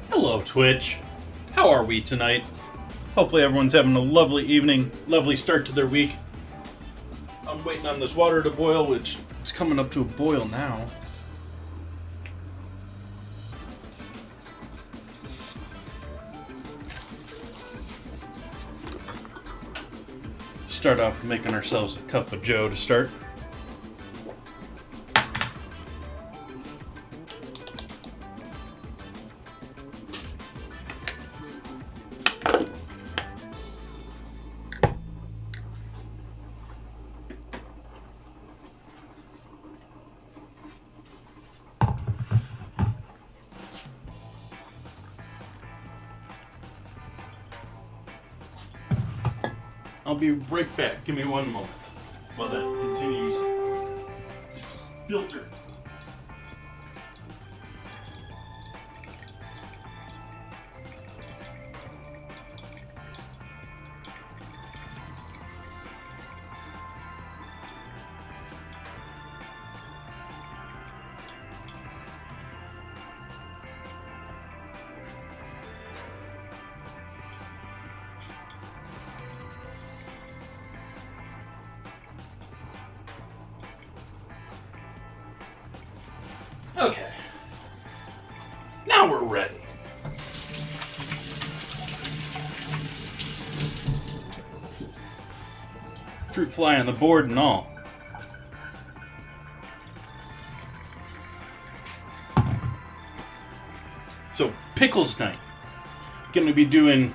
Hello, Twitch. How are we tonight? Hopefully everyone's having a lovely evening, lovely start to their week. I'm waiting on this water to boil, which is coming up to a boil now. Start off making ourselves a cup of joe to start. I'll be right back. Give me one moment while that continues to filter. Okay. Now we're ready. Fruit fly on the board and all. So, pickles night. Gonna be doing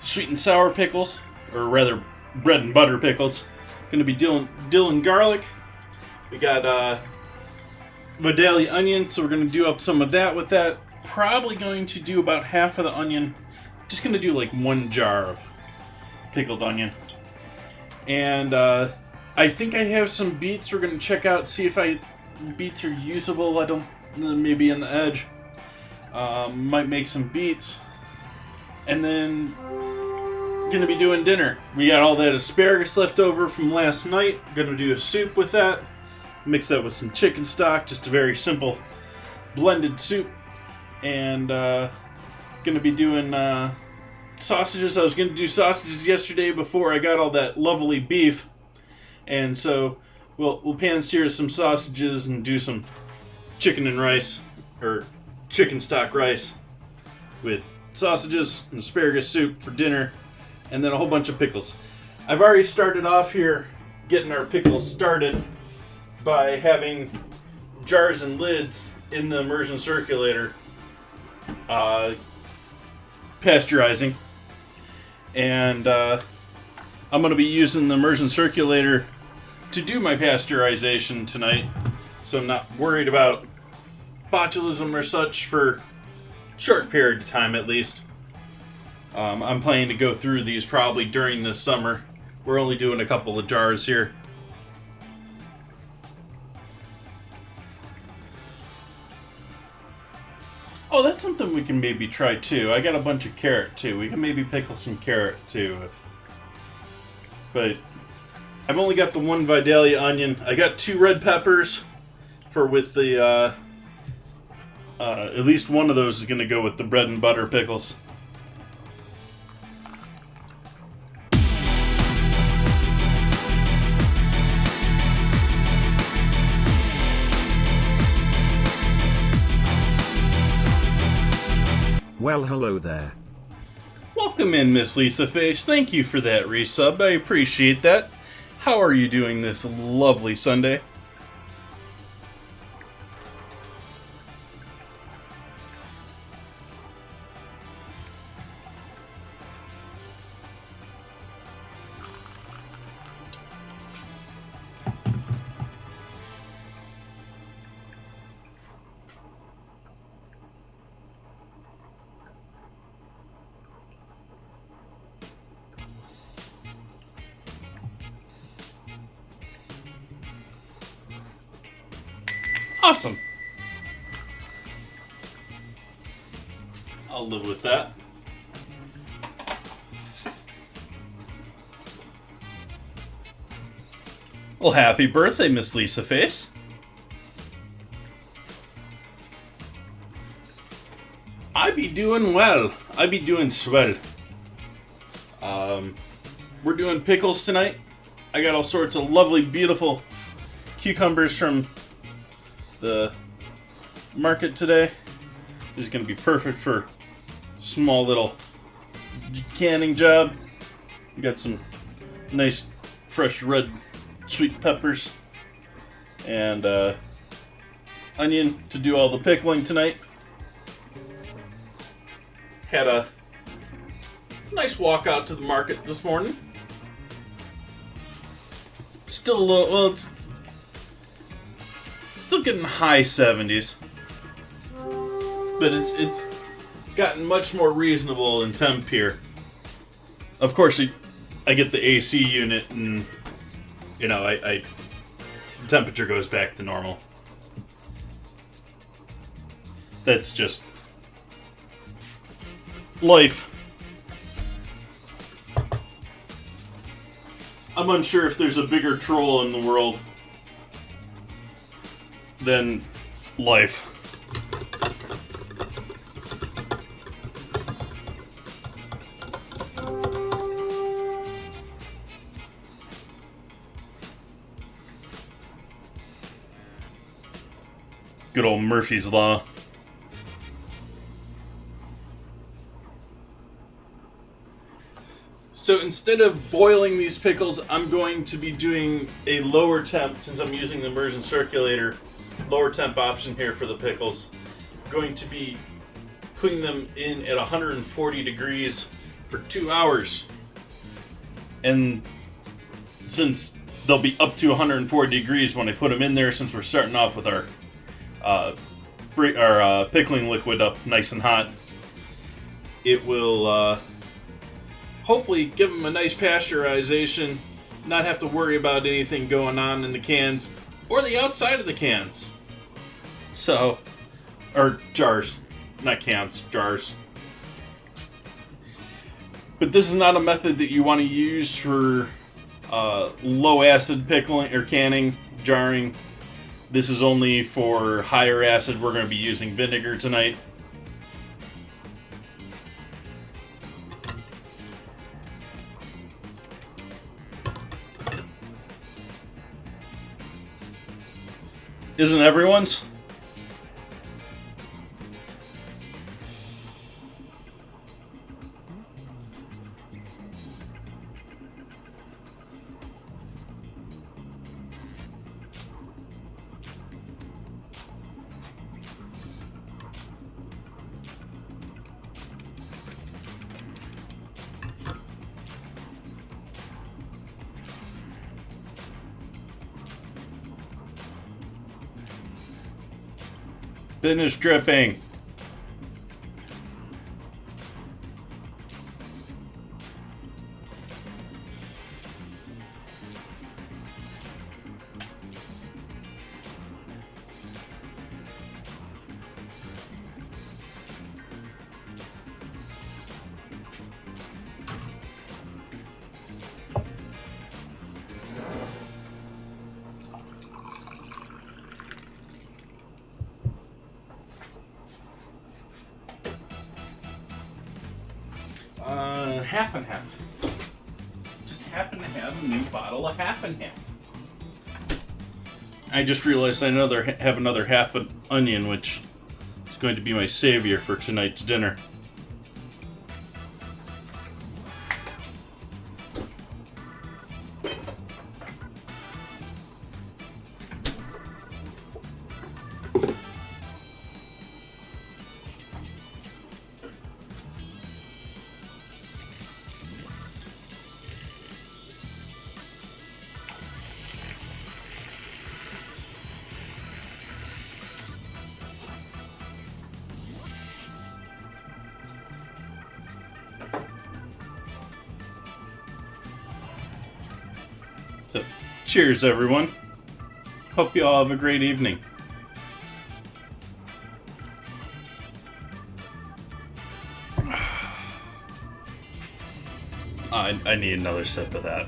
sweet and sour pickles, or rather, bread and butter pickles. Gonna be dill and garlic. We got, Vidalia onion, so we're going to do up some of that with that. Probably going to do about half of the onion. Just going to do like 1 jar of pickled onion. And I think I have some beets we're going to check out, see if beets are usable. I don't, maybe on the edge. Might make some beets. And then going to be doing dinner. We got all that asparagus left over from last night. Going to do a soup with that. Mix that with some chicken stock, just a very simple blended soup. And gonna be doing sausages. I was gonna do sausages yesterday before I got all that lovely beef. And so we'll pan sear some sausages and do some chicken and rice, or chicken stock rice with sausages and asparagus soup for dinner, and then a whole bunch of pickles. I've already started off here getting our pickles started by having jars and lids in the immersion circulator pasteurizing. And I'm going to be using the immersion circulator to do my pasteurization tonight, so I'm not worried about botulism or such for a short period of time at least. I'm planning to go through these probably during this summer. We're only doing a couple of jars here. Oh, that's something we can maybe try too. I got a bunch of carrot too. We can maybe pickle some carrot too. But I've only got the 1 Vidalia onion. I got 2 red peppers with the at least one of those is going to go with the bread and butter pickles. Well, hello there. Welcome in, Miss Lisa Face. Thank you for that resub. I appreciate that. How are you doing this lovely Sunday? Awesome. I'll live with that. Well, happy birthday, Miss Lisa Face. I be doing well. I be doing swell. We're doing pickles tonight. I got all sorts of lovely, beautiful cucumbers from the market today. This is going to be perfect for small little canning job. We got some nice fresh red sweet peppers and onion to do all the pickling tonight. Had a nice walk out to the market this morning. Still a little, well, it's still getting high 70s, but it's gotten much more reasonable in temp here. Of course, I get the AC unit, and you know, the temperature goes back to normal. That's just life. I'm unsure if there's a bigger troll in the world than life. Good old Murphy's Law. So instead of boiling these pickles, I'm going to be doing a lower temp, since I'm using the immersion circulator, lower temp option here for the pickles. I'm going to be putting them in at 140 degrees for 2 hours. And since they'll be up to 140 degrees when I put them in there, since we're starting off with our pickling liquid up nice and hot, it will hopefully give them a nice pasteurization, not have to worry about anything going on in the cans or the outside of the cans. So, or jars, not cans, jars. But this is not a method that you want to use for low acid pickling or canning, jarring. This is only for higher acid. We're going to be using vinegar tonight. Isn't everyone's? Finish dripping. Half and half. Just happen to have a new bottle of half and half. I just realized I have another half an onion, which is going to be my savior for tonight's dinner. So, cheers, everyone. Hope you all have a great evening. I need another sip of that.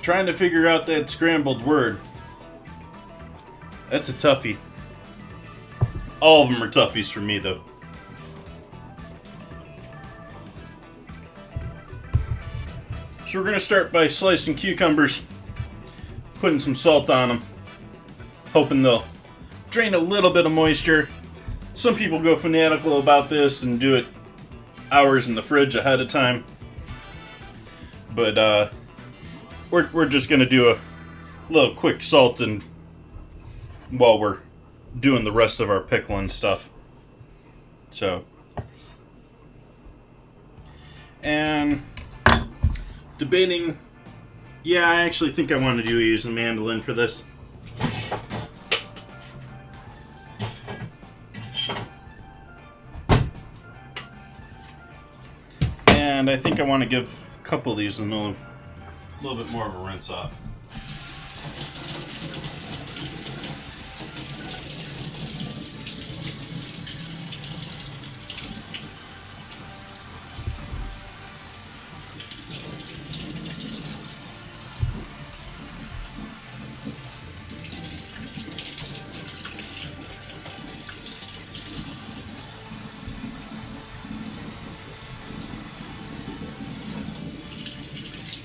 Trying to figure out that scrambled word. That's a toughie. All of them are toughies for me, though. So we're going to start by slicing cucumbers, putting some salt on them, hoping they'll drain a little bit of moisture. Some people go fanatical about this and do it hours in the fridge ahead of time. But we're just going to do a little quick salting while we're doing the rest of our pickling stuff. So, and debating, yeah, I actually think I want to use a mandolin for this. And I think I want to give a couple of these a little bit more of a rinse off.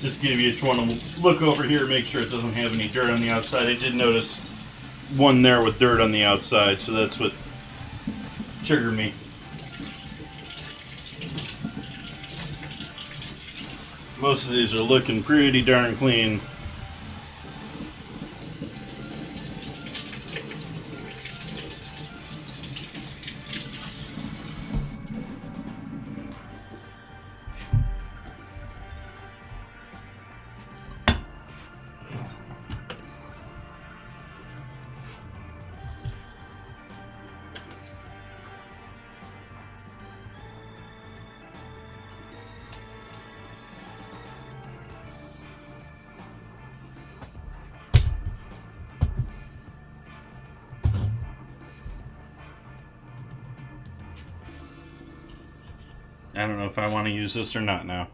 Just give you each one a look over here, make sure it doesn't have any dirt on the outside. I did notice one there with dirt on the outside, so that's what triggered me. Most of these are looking pretty darn clean. I don't know if I want to use this or not now.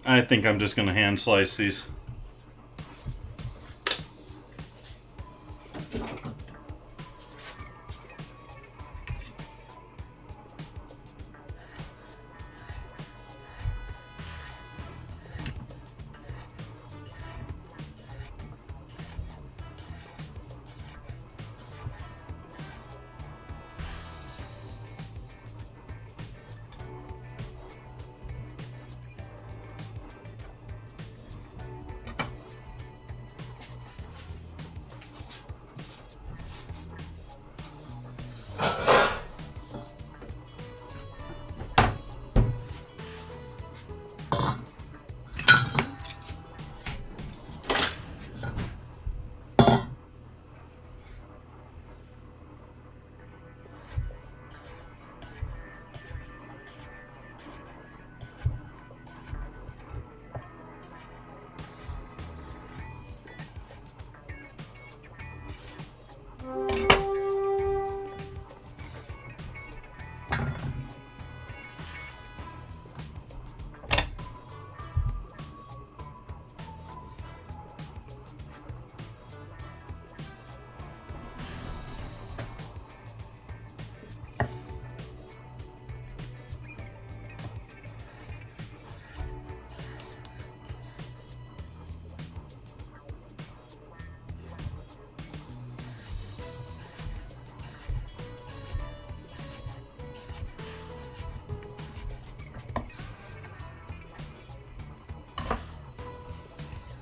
I think I'm just going to hand slice these.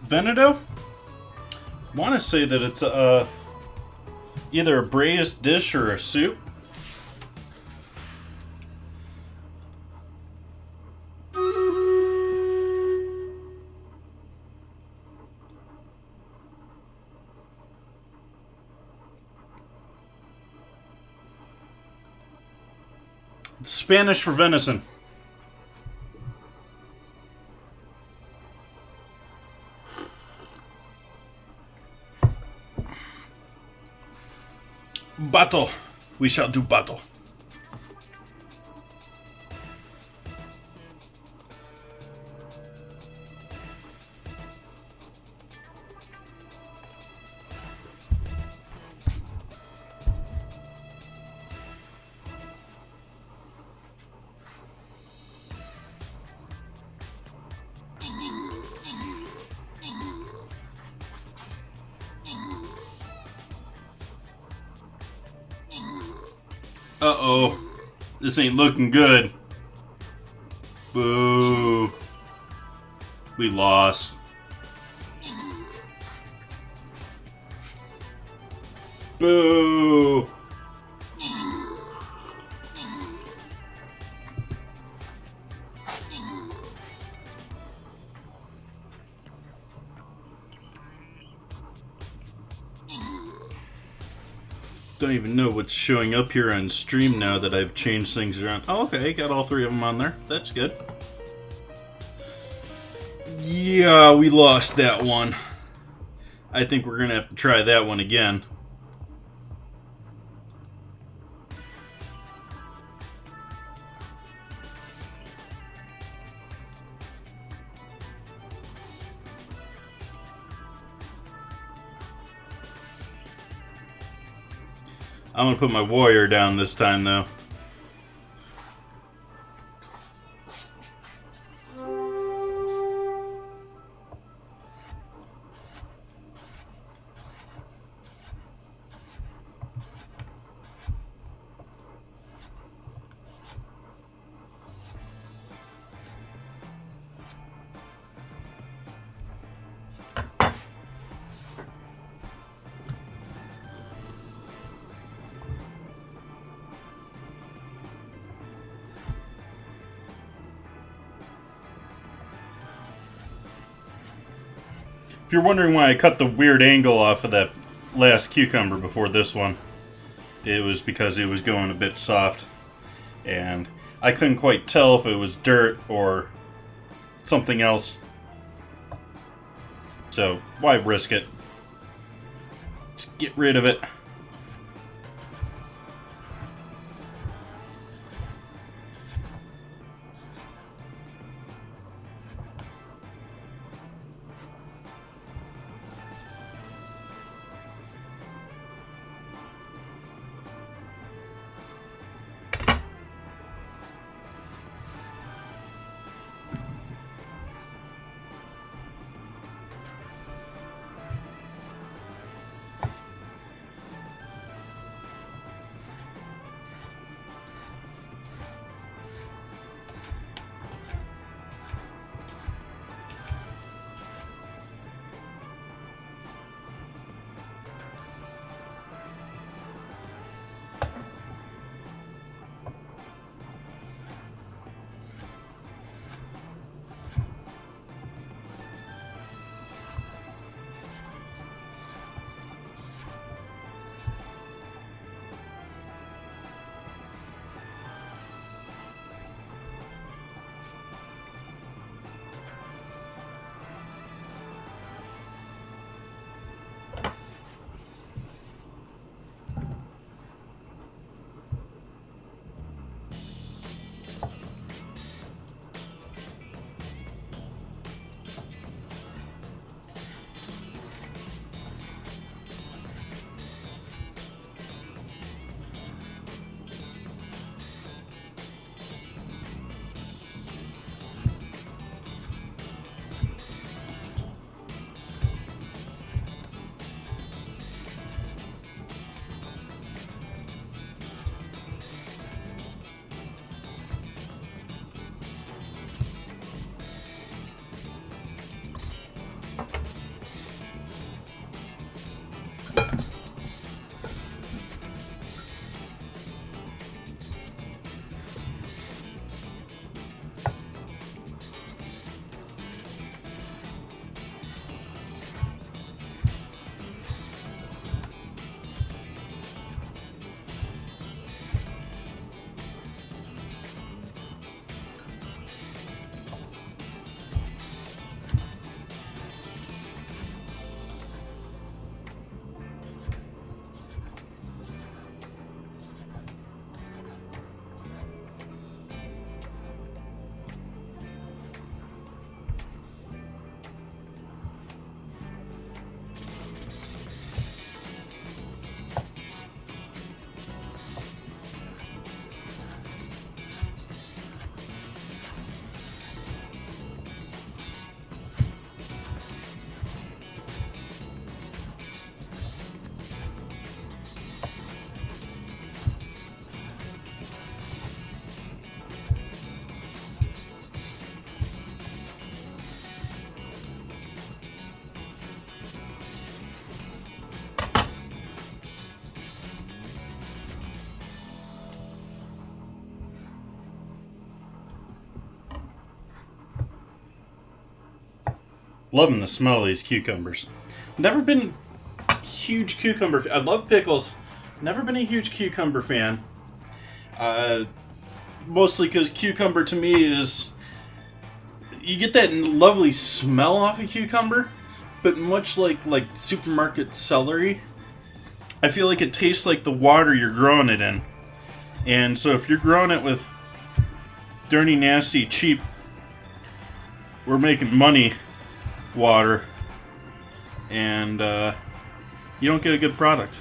Benedict? I want to say that it's either a braised dish or a soup. It's Spanish for venison. Battle. We shall do battle. Uh-oh. This ain't looking good. Boo. We lost. Boo. Don't even know what's showing up here on stream now that I've changed things around. Oh, okay, got all three of them on there. That's good. Yeah, we lost that one. I think we're going to have to try that one again. I'm going to put my warrior down this time, though. If you're wondering why I cut the weird angle off of that last cucumber before this one, it was because it was going a bit soft. And I couldn't quite tell if it was dirt or something else. So, why risk it? Just get rid of it. Loving the smell of these cucumbers. Never been a huge cucumber fan. I love pickles. Never been a huge cucumber fan. Mostly because cucumber to me is... You get that lovely smell off a cucumber, but much like supermarket celery, I feel like it tastes like the water you're growing it in. And so if you're growing it with dirty, nasty, cheap, we're making money water, and you don't get a good product.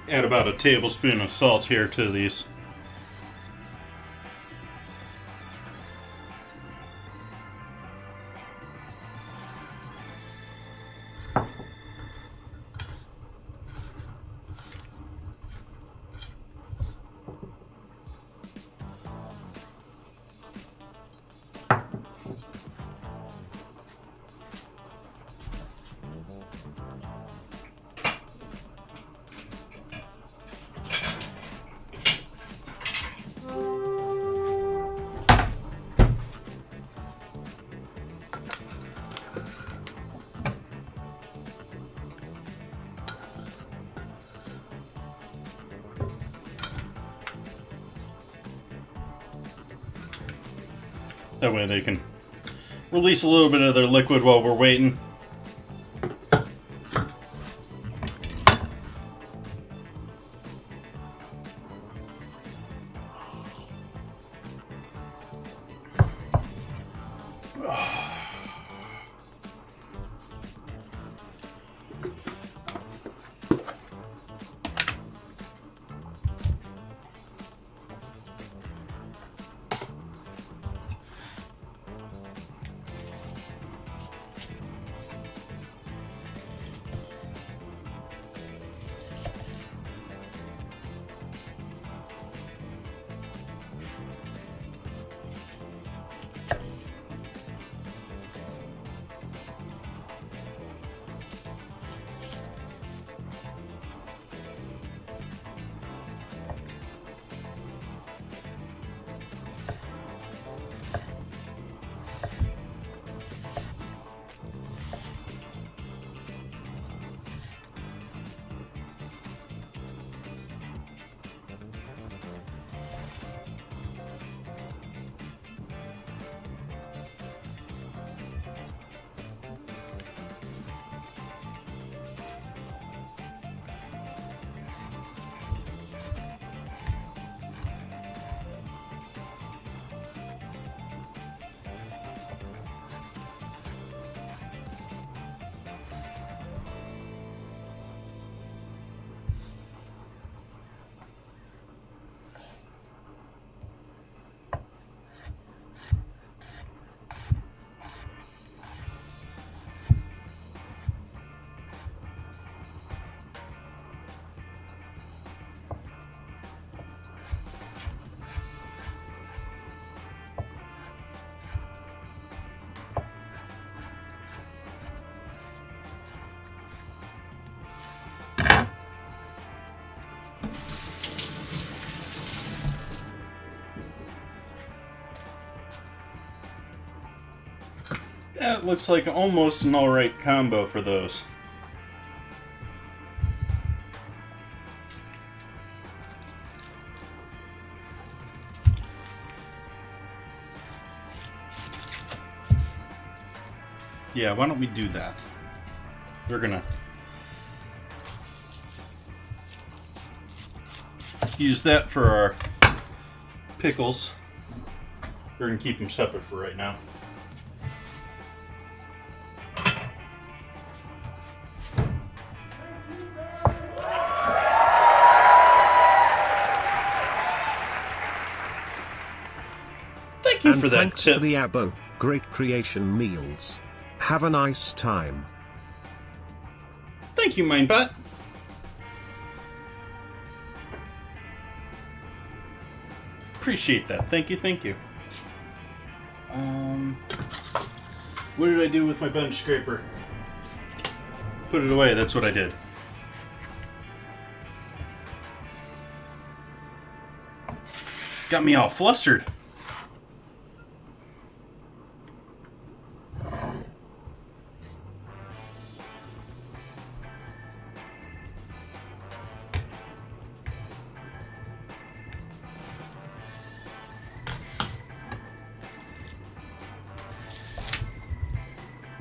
Add about a tablespoon of salt here to these. That way they can release a little bit of their liquid while we're waiting. That looks like almost an alright combo for those. Yeah, why don't we do that? We're gonna use that for our pickles. We're gonna keep them separate for right now. Thank you and for that thanks tip. for the abo. Great creation meals. Have a nice time. Thank you, Minebot. Appreciate that. Thank you, thank you. What did I do with my bench scraper? Put it away, that's what I did. Got me all flustered.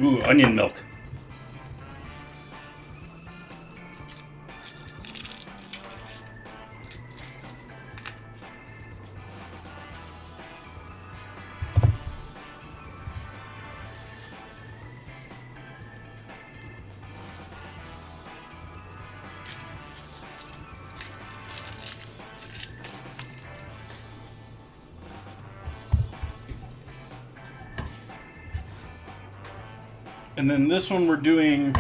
Ooh, onion milk. And then this one we're doing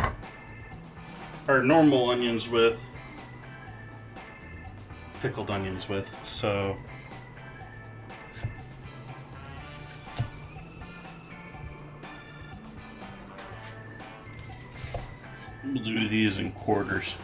our normal onions with, pickled onions with, so we'll do these in quarters.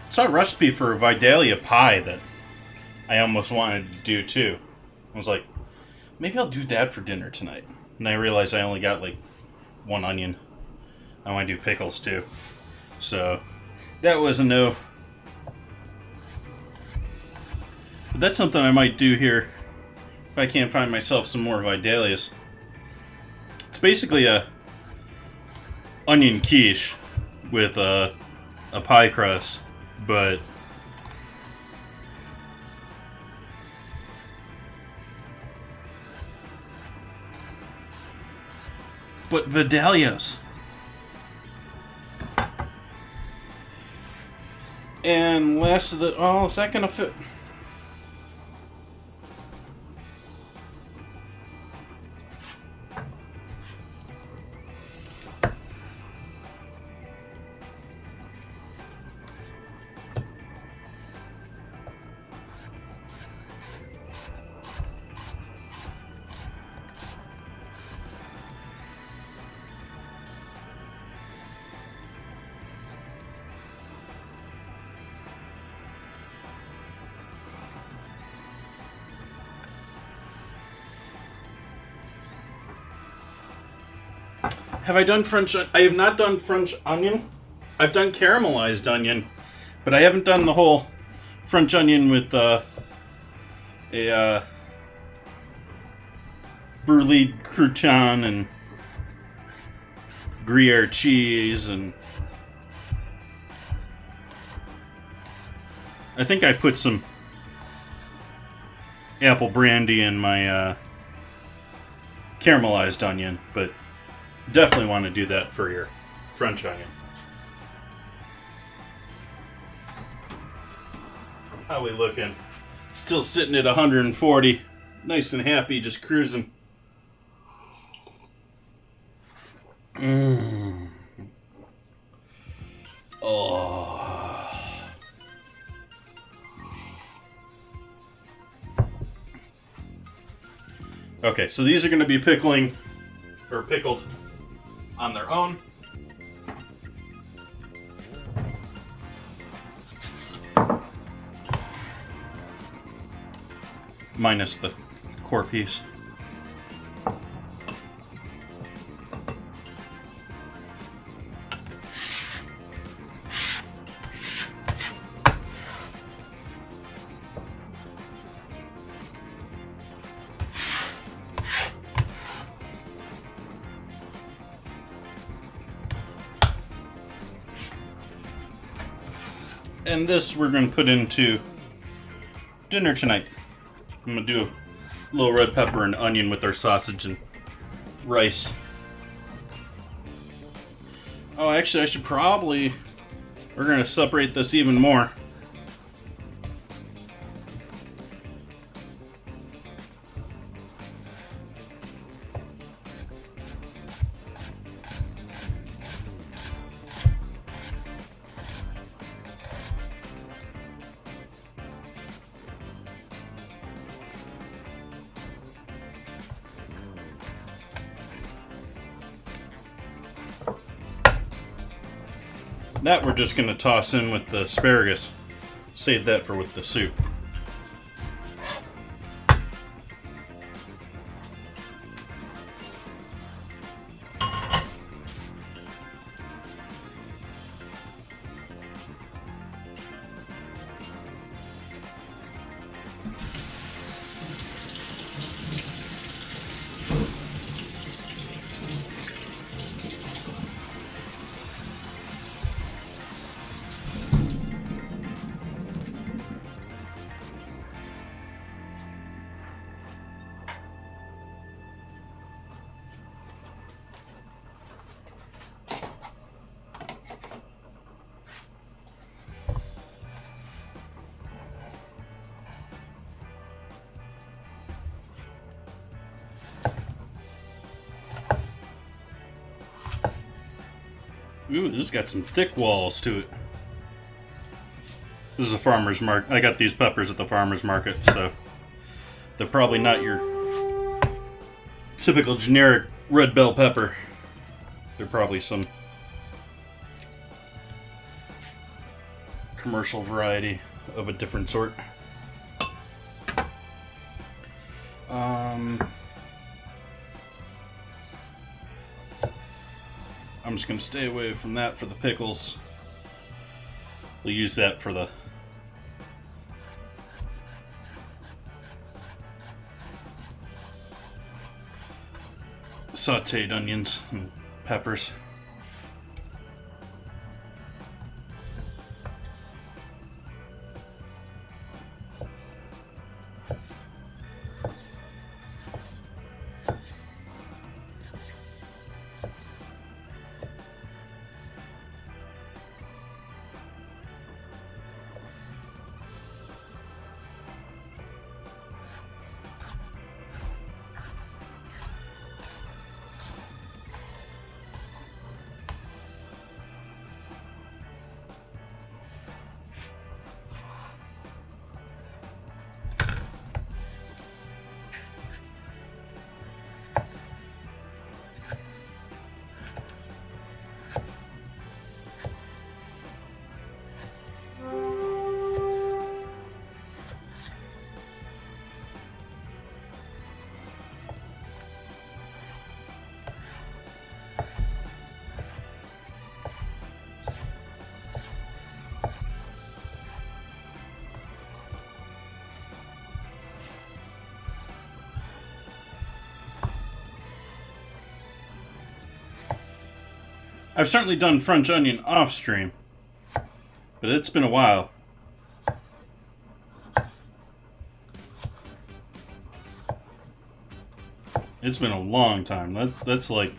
Saw a recipe for a Vidalia pie that I almost wanted to do too. I was like, maybe I'll do that for dinner tonight. And I realized I only got like one onion. I want to do pickles too. So that was a no. But that's something I might do here if I can't find myself some more Vidalias. It's basically a onion quiche with a pie crust. But Vidalias. And last of the, oh, is that gonna fit? Have I done French? I have not done French onion. I've done caramelized onion, but I haven't done the whole French onion with a Burley crouton and Gruyere cheese, and I think I put some apple brandy and my caramelized onion, but definitely want to do that for your French onion. How we looking? Still sitting at 140. Nice and happy, just cruising. Oh. Okay, so these are going to be pickled on their own. Minus the core piece. And this we're going to put into dinner tonight. I'm going to do a little red pepper and onion with our sausage and rice. Oh, actually, I should probably... We're going to separate this even more. That we're just going to toss in with the asparagus. Save that for with the soup. Ooh, this has got some thick walls to it. This is a farmer's market. I got these peppers at the farmer's market, so they're probably not your typical generic red bell pepper. They're probably some commercial variety of a different sort. I'm just going to stay away from that for the pickles. We'll use that for the sauteed onions and peppers. I've certainly done French onion off stream, but it's been a while. It's been a long time. That's like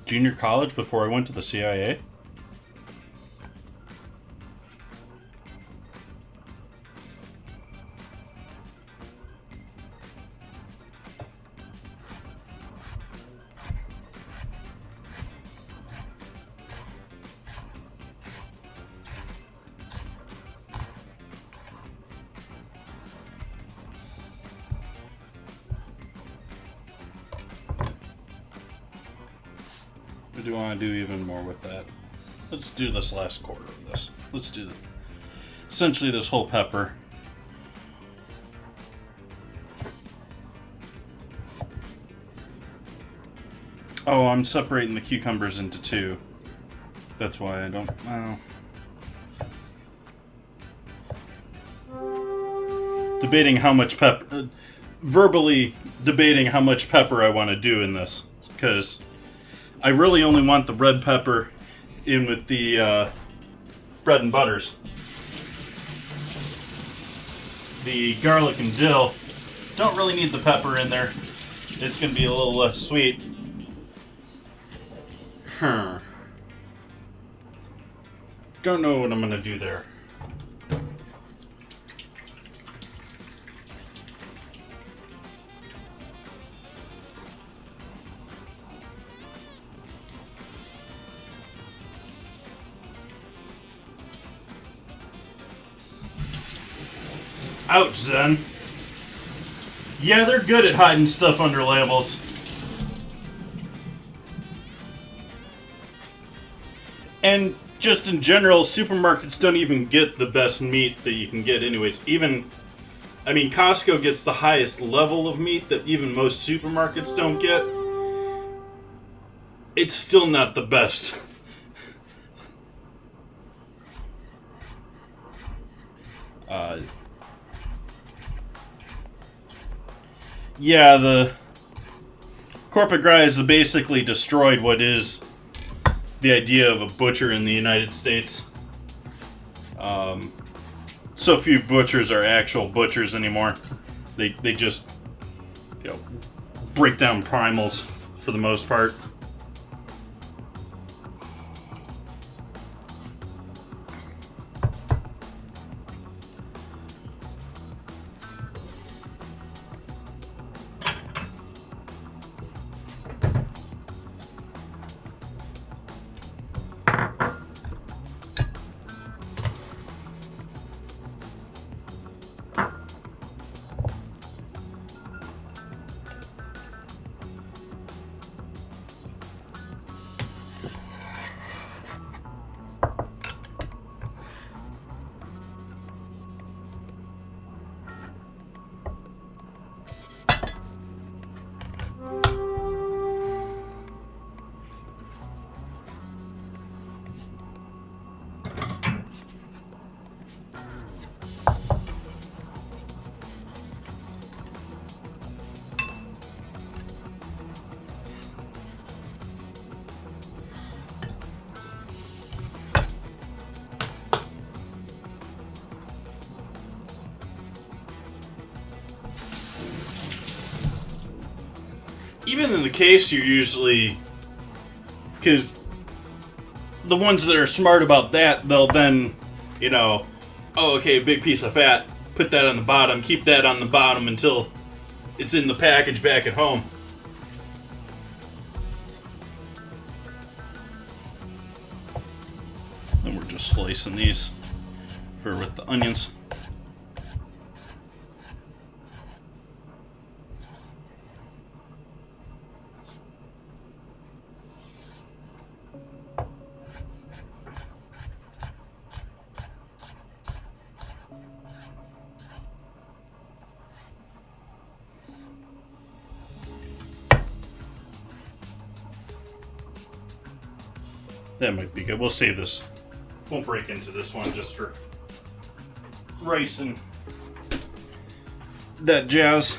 junior college before I went to the CIA. Or do I want to do even more with that? Let's do this last quarter of this. Let's do essentially this whole pepper. Oh, I'm separating the cucumbers into two. That's why I don't... Debating how much pepper... verbally debating how much pepper I want to do in this. Because I really only want the red pepper in with the bread and butters. The garlic and dill don't really need the pepper in there. It's going to be a little less sweet. Don't know what I'm going to do there. Ouch, Zen. Yeah, they're good at hiding stuff under labels. And just in general, supermarkets don't even get the best meat that you can get anyways. I mean, Costco gets the highest level of meat that even most supermarkets don't get. It's still not the best. Yeah, the corporate guys have basically destroyed what is the idea of a butcher in the United States. So few butchers are actual butchers anymore. They just, break down primals for the most part. Even in the case, you're usually... Because the ones that are smart about that, they'll then, oh, okay, big piece of fat, put that on the bottom, keep that on the bottom until it's in the package back at home. Then we're just slicing these with the onions. That might be good. We'll save this. Won't break into this one just for rice and that jazz.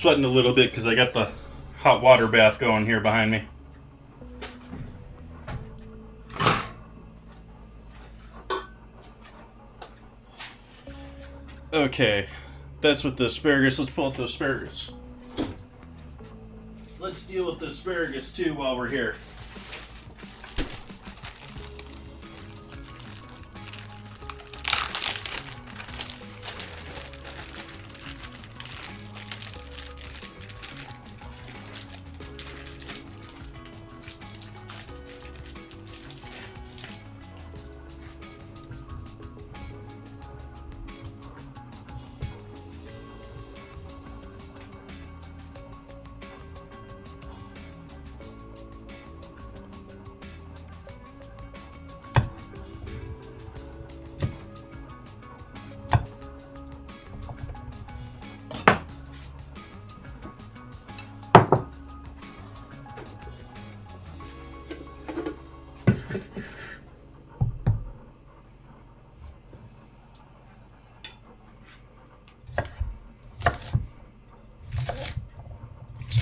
Sweating a little bit because I got the hot water bath going here behind me. Okay, that's with the asparagus. Let's pull out the asparagus. Let's deal with the asparagus too while we're here.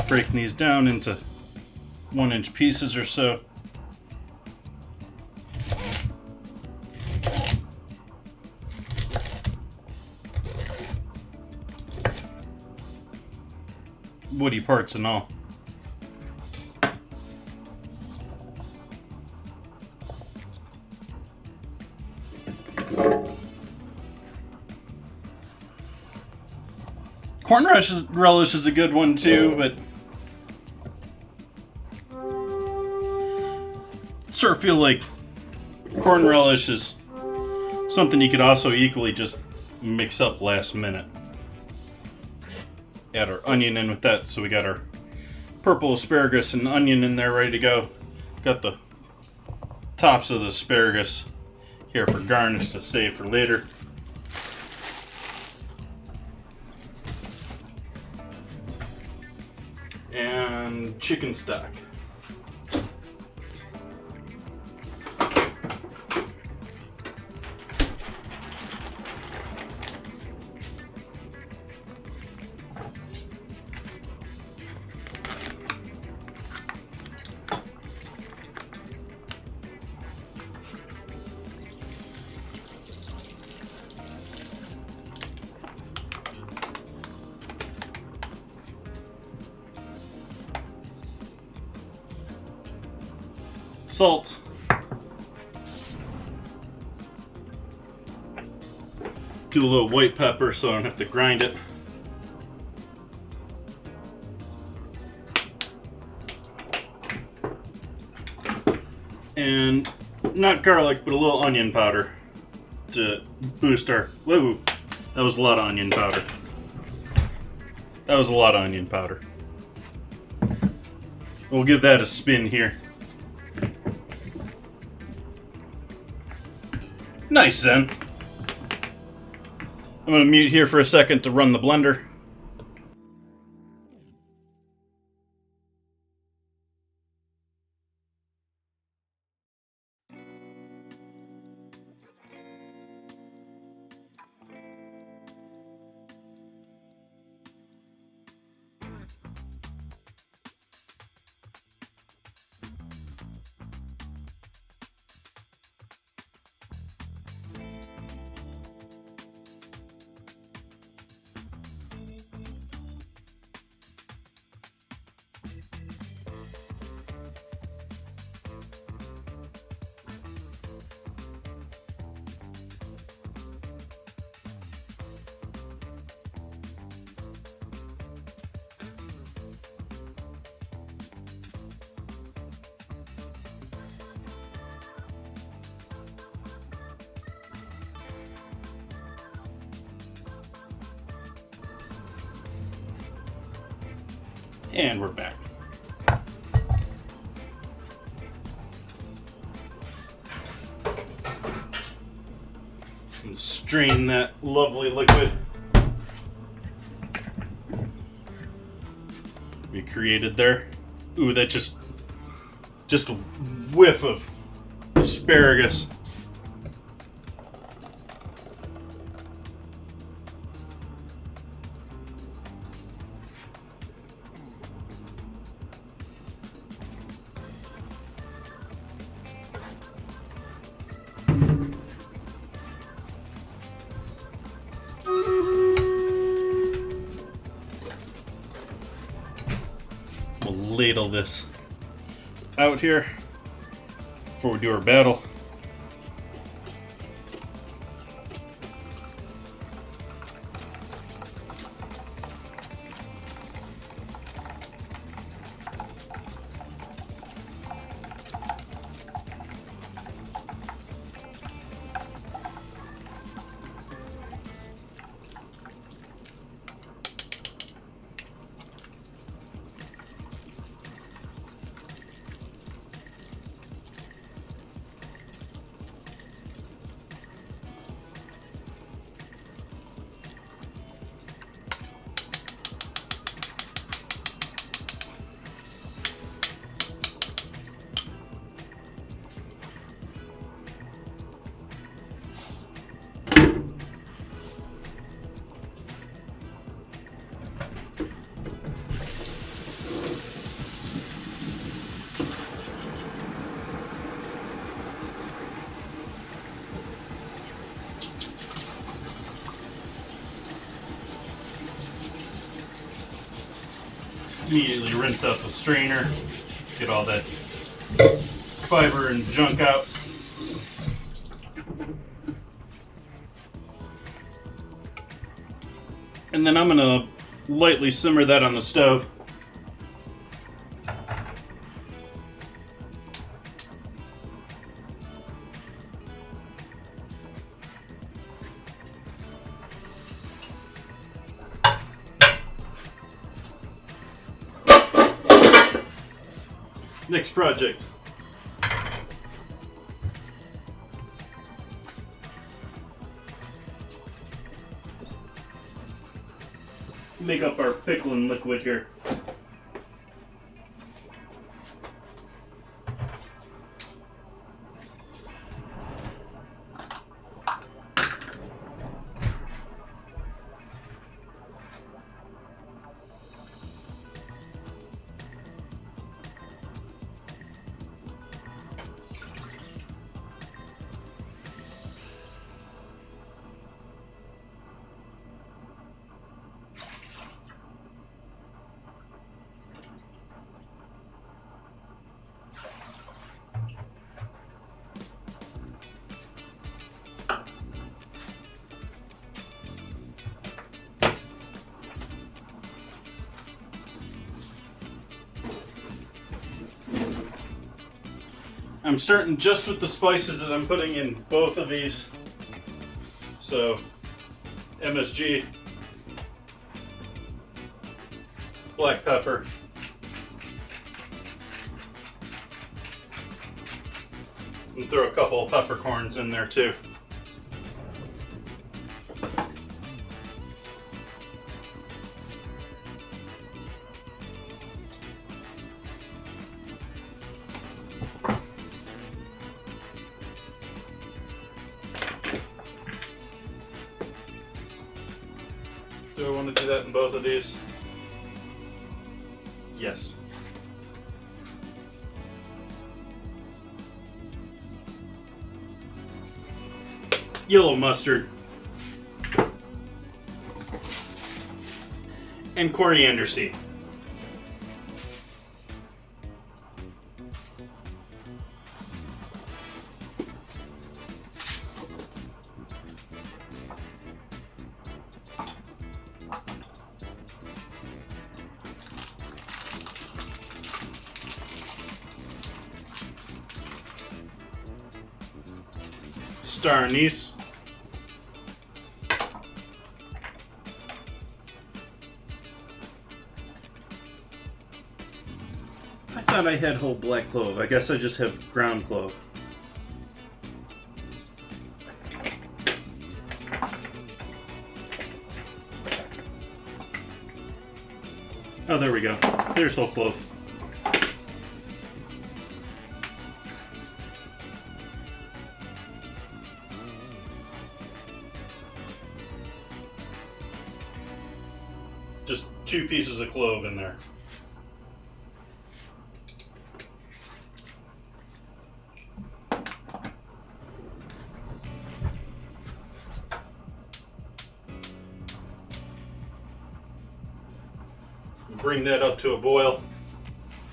Breaking these down into 1-inch pieces or so. Woody parts and all. Corn relish is a good one too, but sort of feel like corn relish is something you could also equally just mix up last minute. Add our onion in with that, so we got our purple asparagus and onion in there ready to go. Got the tops of the asparagus here for garnish to save for later. And chicken stock. Salt. Do a little white pepper so I don't have to grind it. And not garlic, but a little onion powder to boost our... Whoa, that was a lot of onion powder. That was a lot of onion powder. We'll give that a spin here. Nice, then. I'm going to mute here for a second to run the blender. And we're back. And strain that lovely liquid we created there. Ooh, that just a whiff of asparagus. ladle this out here before we do our battle. Immediately rinse out the strainer, get all that fiber and junk out. And then I'm going to lightly simmer that on the stove. Next project. Make up our pickling liquid here. I'm starting just with the spices that I'm putting in both of these. So, MSG, black pepper, and throw a couple of peppercorns in there too. Do I want to do that in both of these? Yes. Yellow mustard. And coriander seed. Star anise. I thought I had whole black clove. I guess I just have ground clove. Oh, there we go. There's whole clove. Just 2 pieces of clove in there. Bring that up to a boil.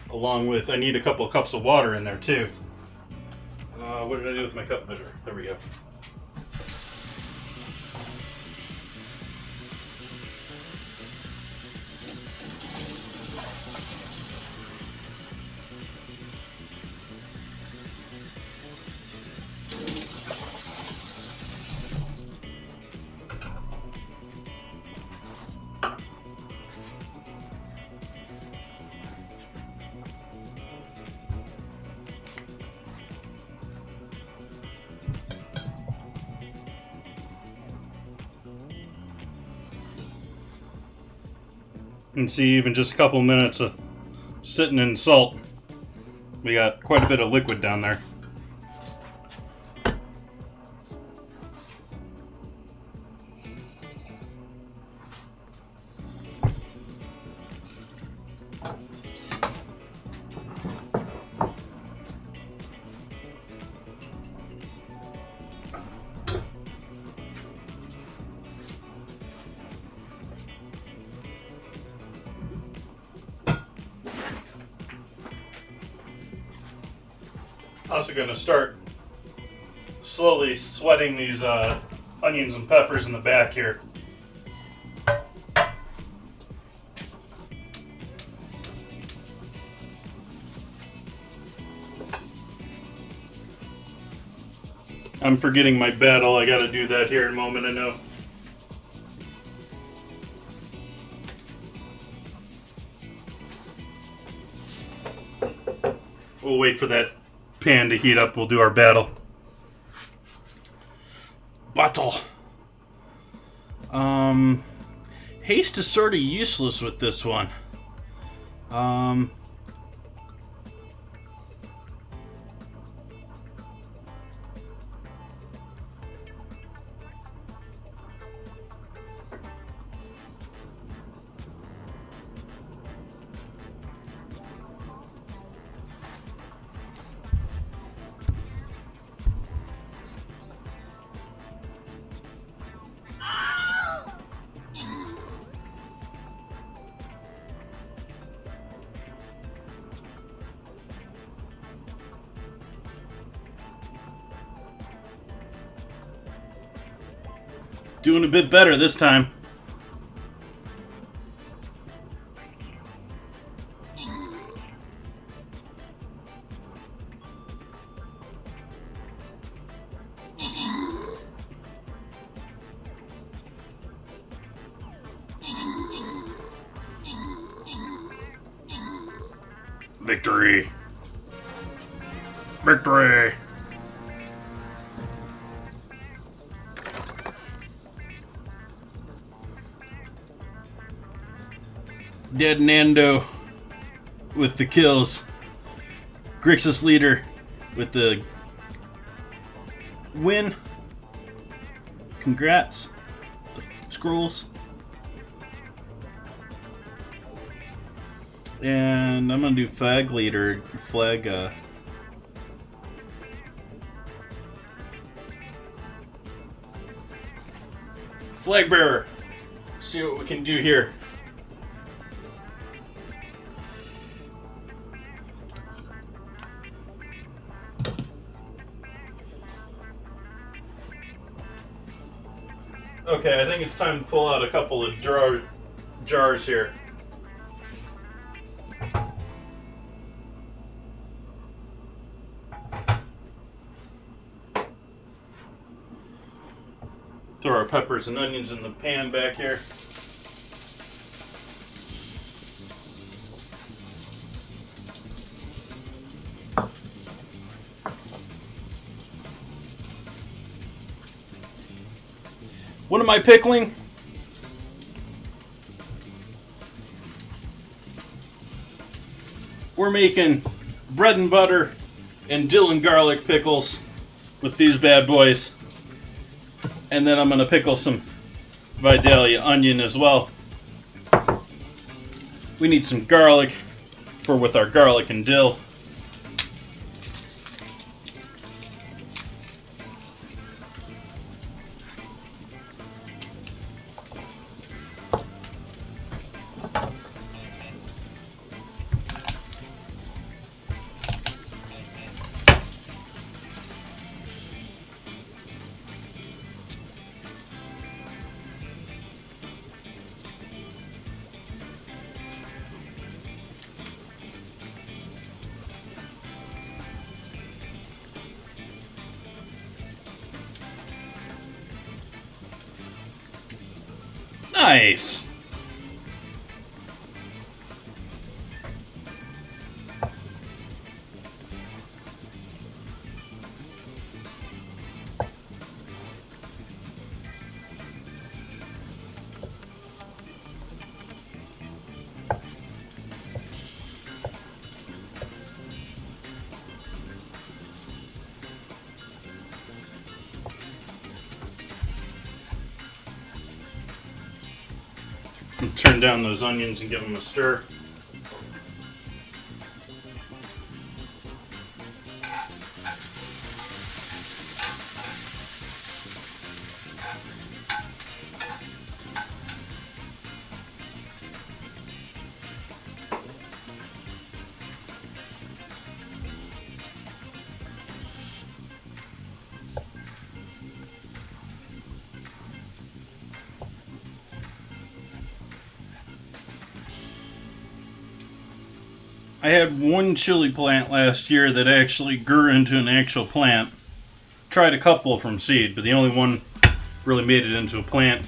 Along with, I need a couple of cups of water in there too. What did I do with my cup measure? There we go. And see, even just a couple minutes of sitting in salt, we got quite a bit of liquid down there. Also going to start slowly sweating these onions and peppers in the back here. I'm forgetting my battle. I got to do that here in a moment, I know. We'll wait for that pan to heat up. We'll do our battle. Battle. Haste is sort of useless with this one. Doing a bit better this time. Victory! Victory! Dead Nando with the kills. Grixis leader with the win. Congrats. The scrolls. And I'm gonna do flag leader. Flag flag bearer. See what we can do here. Okay, I think it's time to pull out a couple of jars here. Throw our peppers and onions in the pan back here. What am I pickling? We're making bread and butter and dill and garlic pickles with these bad boys. And then I'm going to pickle some Vidalia onion as well. We need some garlic for with our garlic and dill. Nice! And turn down those onions and give them a stir. I had one chili plant last year that actually grew into an actual plant. Tried a couple from seed, but the only one really made it into a plant.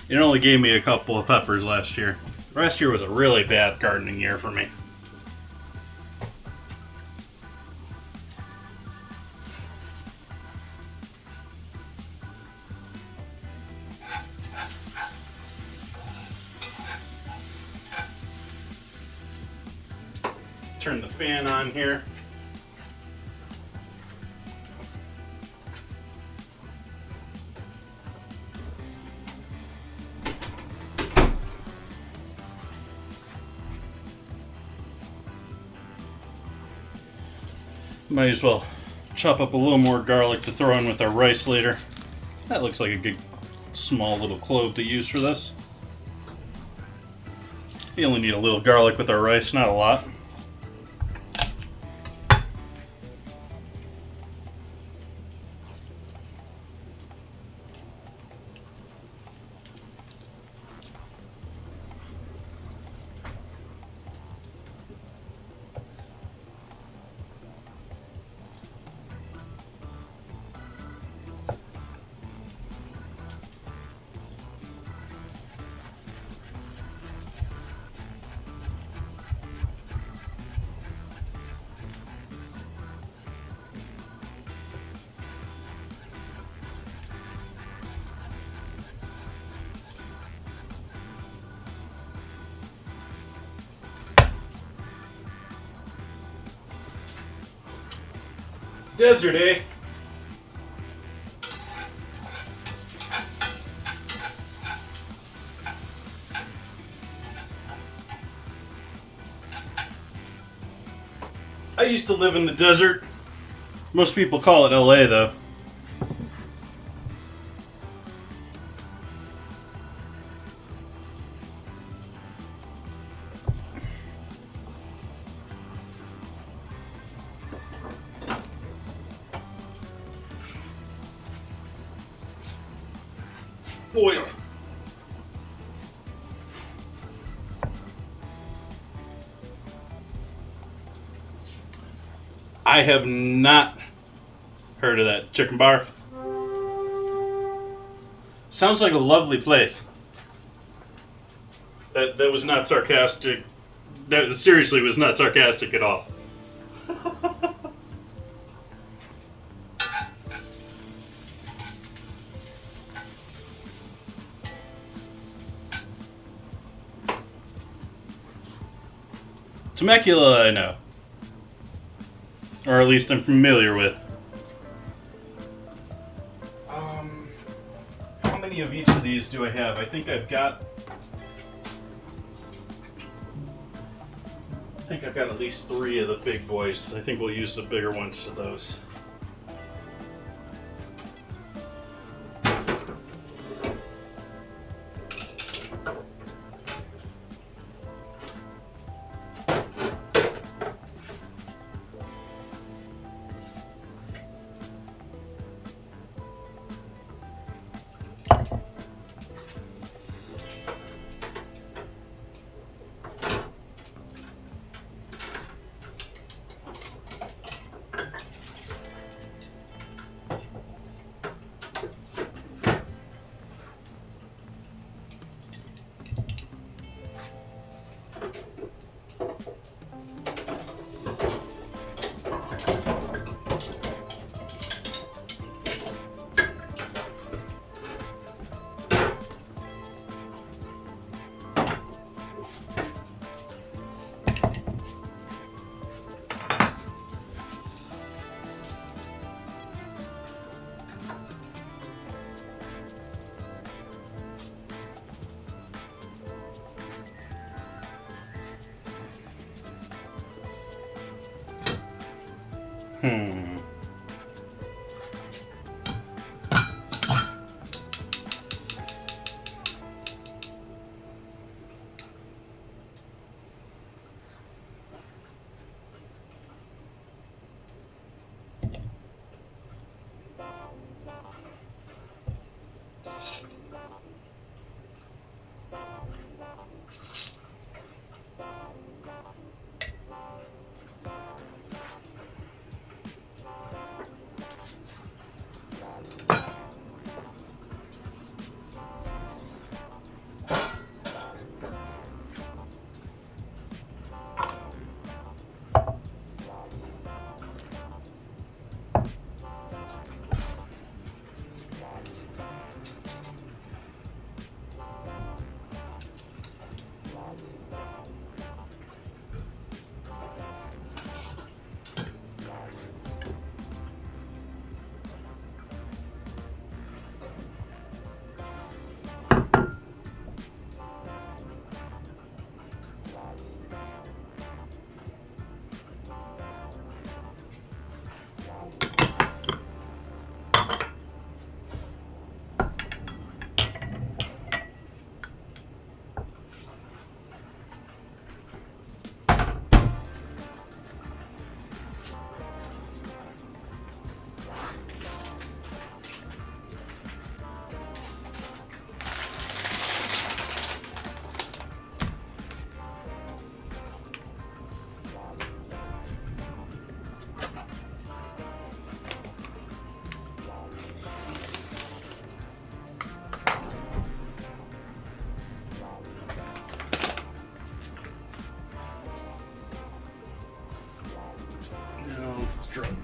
It only gave me a couple of peppers last year. Last year was a really bad gardening year for me. Turn the fan on here. Might as well chop up a little more garlic to throw in with our rice later. That looks like a good small little clove to use for this. We only need a little garlic with our rice, not a lot. Desert, eh? I used to live in the desert. Most people call it LA, though. Oil. I have not heard of that chicken barf. Sounds like a lovely place. That was not sarcastic. That seriously was not sarcastic at all. Temecula, I know. Or at least I'm familiar with. How many of each of these do I have? I think I've got at least 3 of the big boys. I think we'll use the bigger ones for those.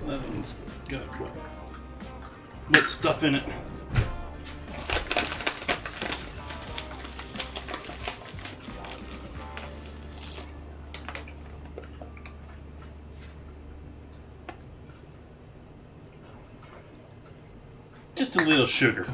That one's got wet stuff in it. Just a little sugar.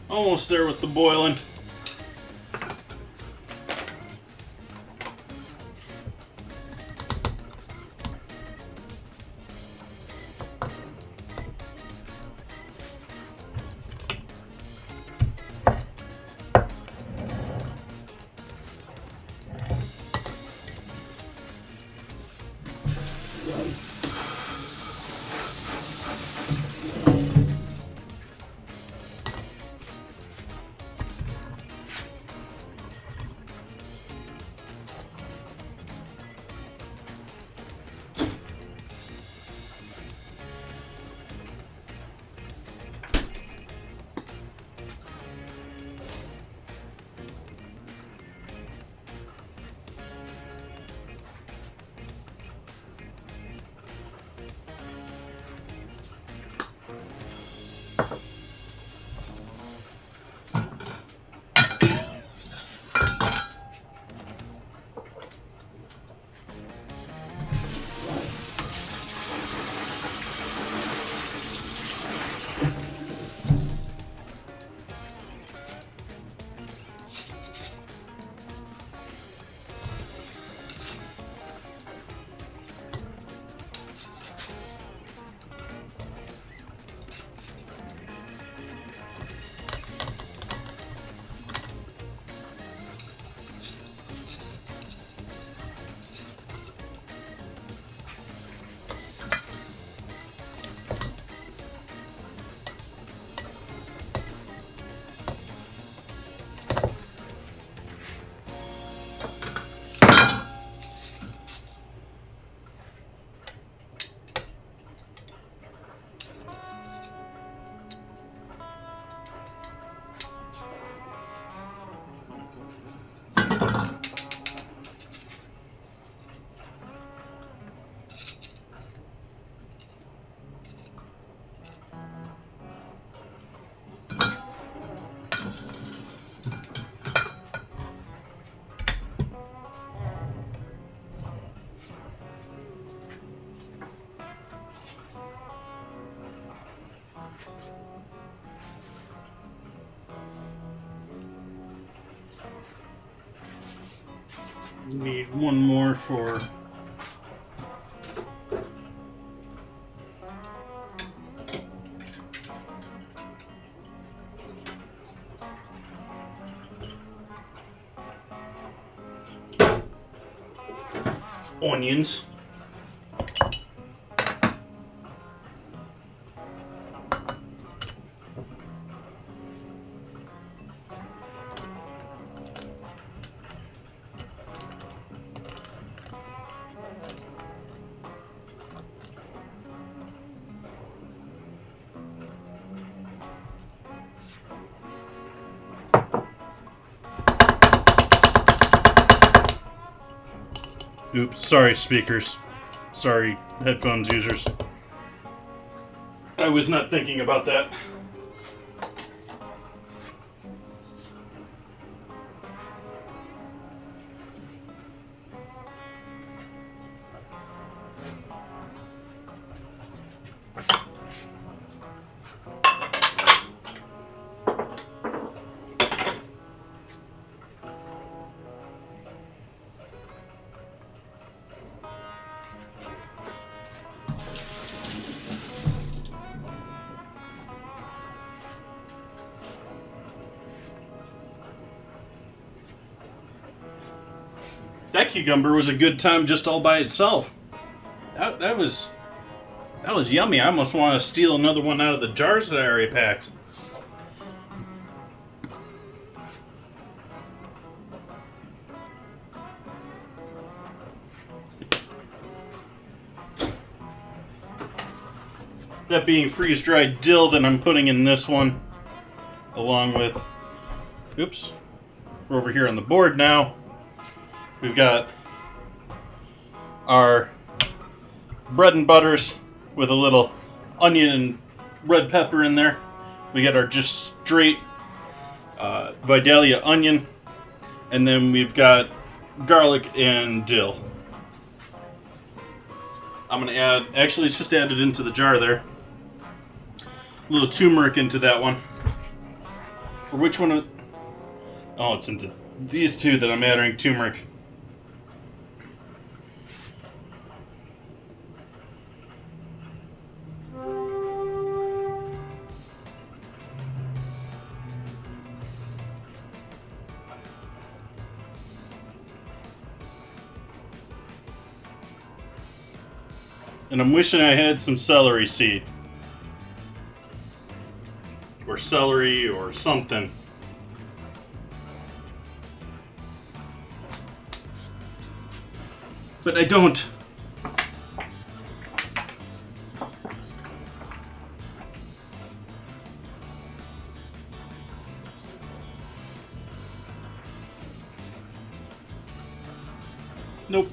Almost there with the boiling. Need one more for onions. Oops, sorry speakers. Sorry headphones users. I was not thinking about that. That cucumber was a good time just all by itself. That was yummy. I almost want to steal another one out of the jars that I already packed. That being freeze-dried dill that I'm putting in this one, along with, oops, we're over here on the board now. We've got our bread and butters with a little onion and red pepper in there. We got our just straight Vidalia onion, and then we've got garlic and dill. I'm gonna add, actually it's just added into the jar there, a little turmeric into that one. For which one? Oh, it's into these two that I'm adding turmeric. And I'm wishing I had some celery seed. Or celery or something. But I don't. Nope.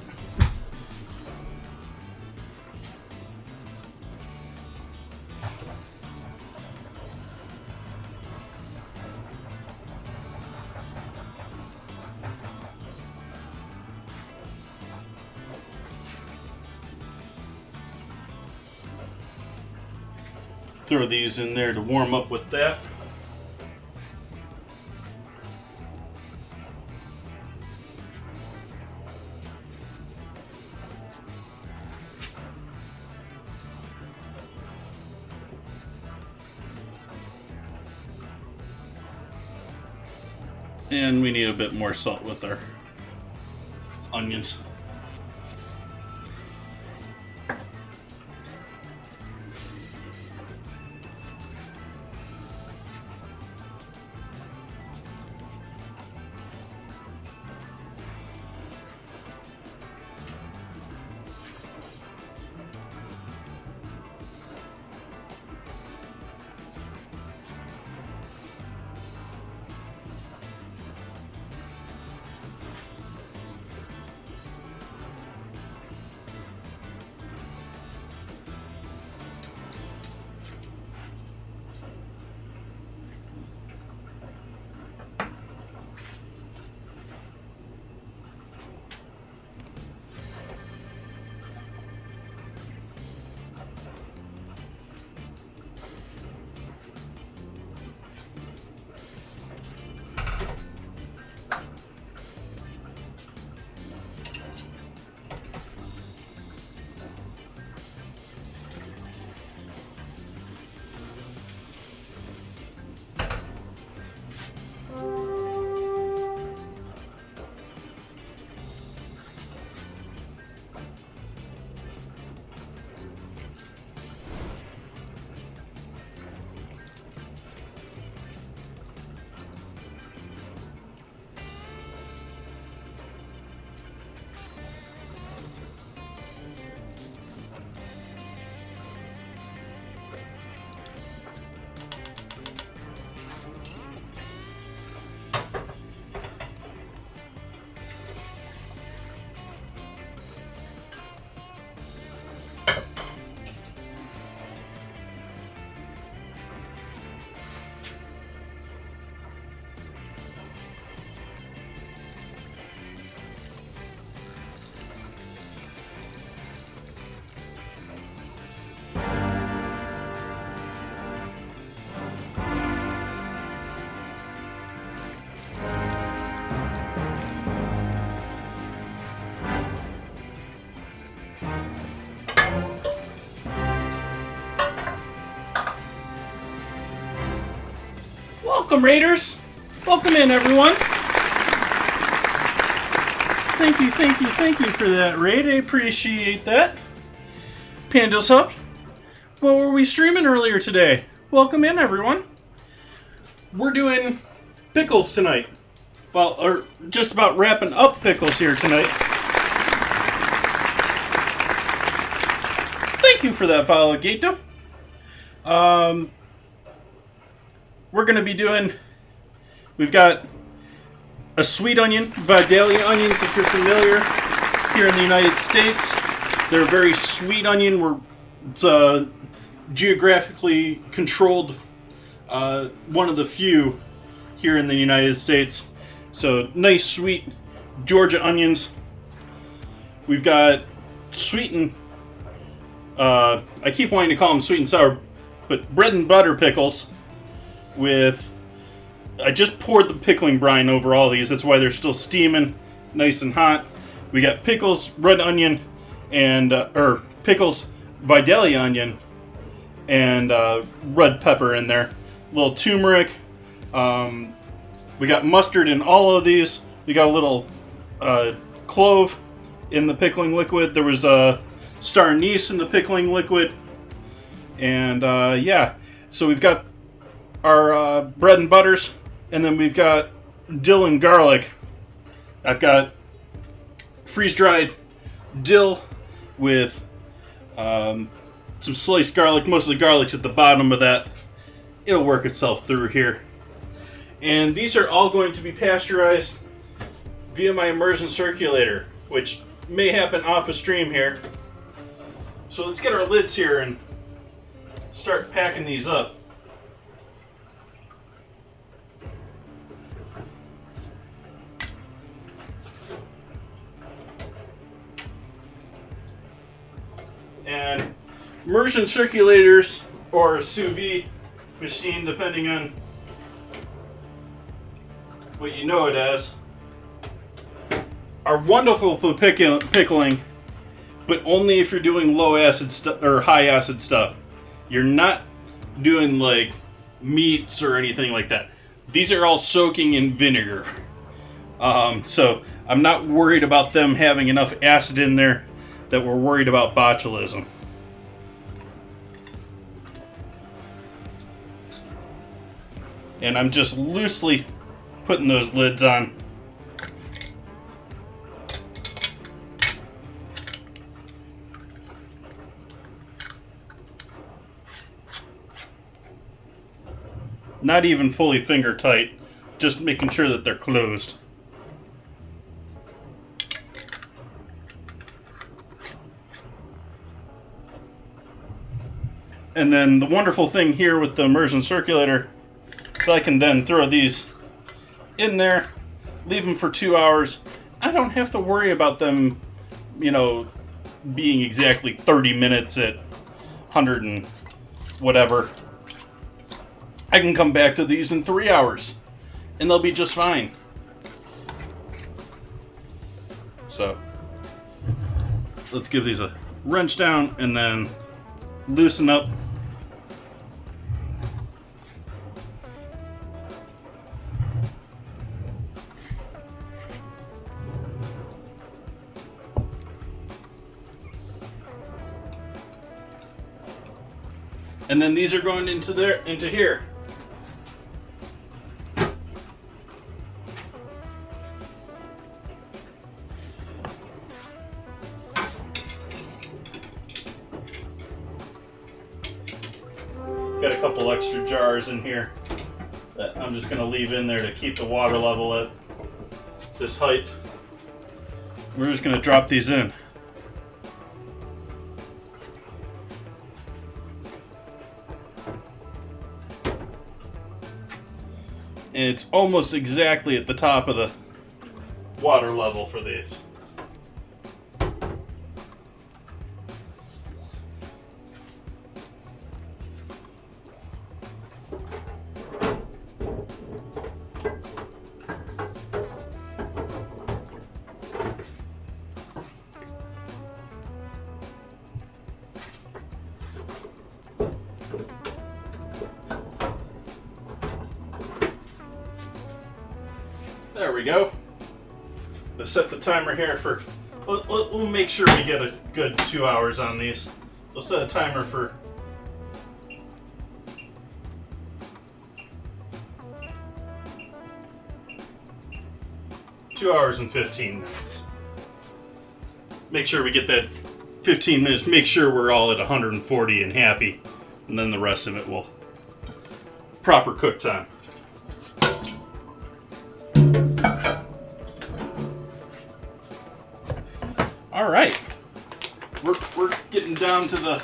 Throw these in there to warm up with that. And we need a bit more salt with our onions. Welcome, Raiders! Welcome in, everyone! Thank you for that raid. I appreciate that. Panda's Hub. What were we streaming earlier today? Welcome in, everyone. We're doing pickles tonight. Well, or just about wrapping up pickles here tonight. Thank you for that follow, Gato. We're going to be doing... We've got a sweet onion, Vidalia onions, if you're familiar, here in the United States. They're a very sweet onion. It's a geographically controlled, one of the few here in the United States. So, nice, sweet Georgia onions. We've got sweet and... I keep wanting to call them sweet and sour, but bread and butter pickles with... I just poured the pickling brine over all these. That's why they're still steaming, nice and hot. We got pickles, red onion, and... pickles, Vidalia onion, and red pepper in there. A little turmeric. We got mustard in all of these. We got a little clove in the pickling liquid. There was a star anise in the pickling liquid. And yeah, so we've got our bread and butters, and then we've got dill and garlic. I've got freeze-dried dill with some sliced garlic. Most of the garlic's at the bottom of that. It'll work itself through here. And these are all going to be pasteurized via my immersion circulator, which may happen off a stream here. So let's get our lids here and start packing these up. And immersion circulators, or sous vide machine, depending on what you know it as, are wonderful for pickling, but only if you're doing low acid or high acid stuff. You're not doing like meats or anything like that. These are all soaking in vinegar. So I'm not worried about them having enough acid in there that we're worried about botulism. And I'm just loosely putting those lids on. Not even fully finger tight, just making sure that they're closed. And then the wonderful thing here with the immersion circulator is I can then throw these in there, leave them for 2 hours. I don't have to worry about them, you know, being exactly 30 minutes at 100 and whatever. I can come back to these in 3 hours, and they'll be just fine. So, let's give these a wrench down and then loosen up. And then these are going into here. Got a couple extra jars in here that I'm just going to leave in there to keep the water level at this height. We're just going to drop these in. And it's almost exactly at the top of the water level for these. There we go. Let's set the timer here for... We'll make sure we get a good 2 hours on these. We'll set a timer for... Two hours and 15 minutes. Make sure we get that 15 minutes. Make sure we're all at 140 and happy. And then the rest of it will... Proper cook time. Alright. We're getting down to the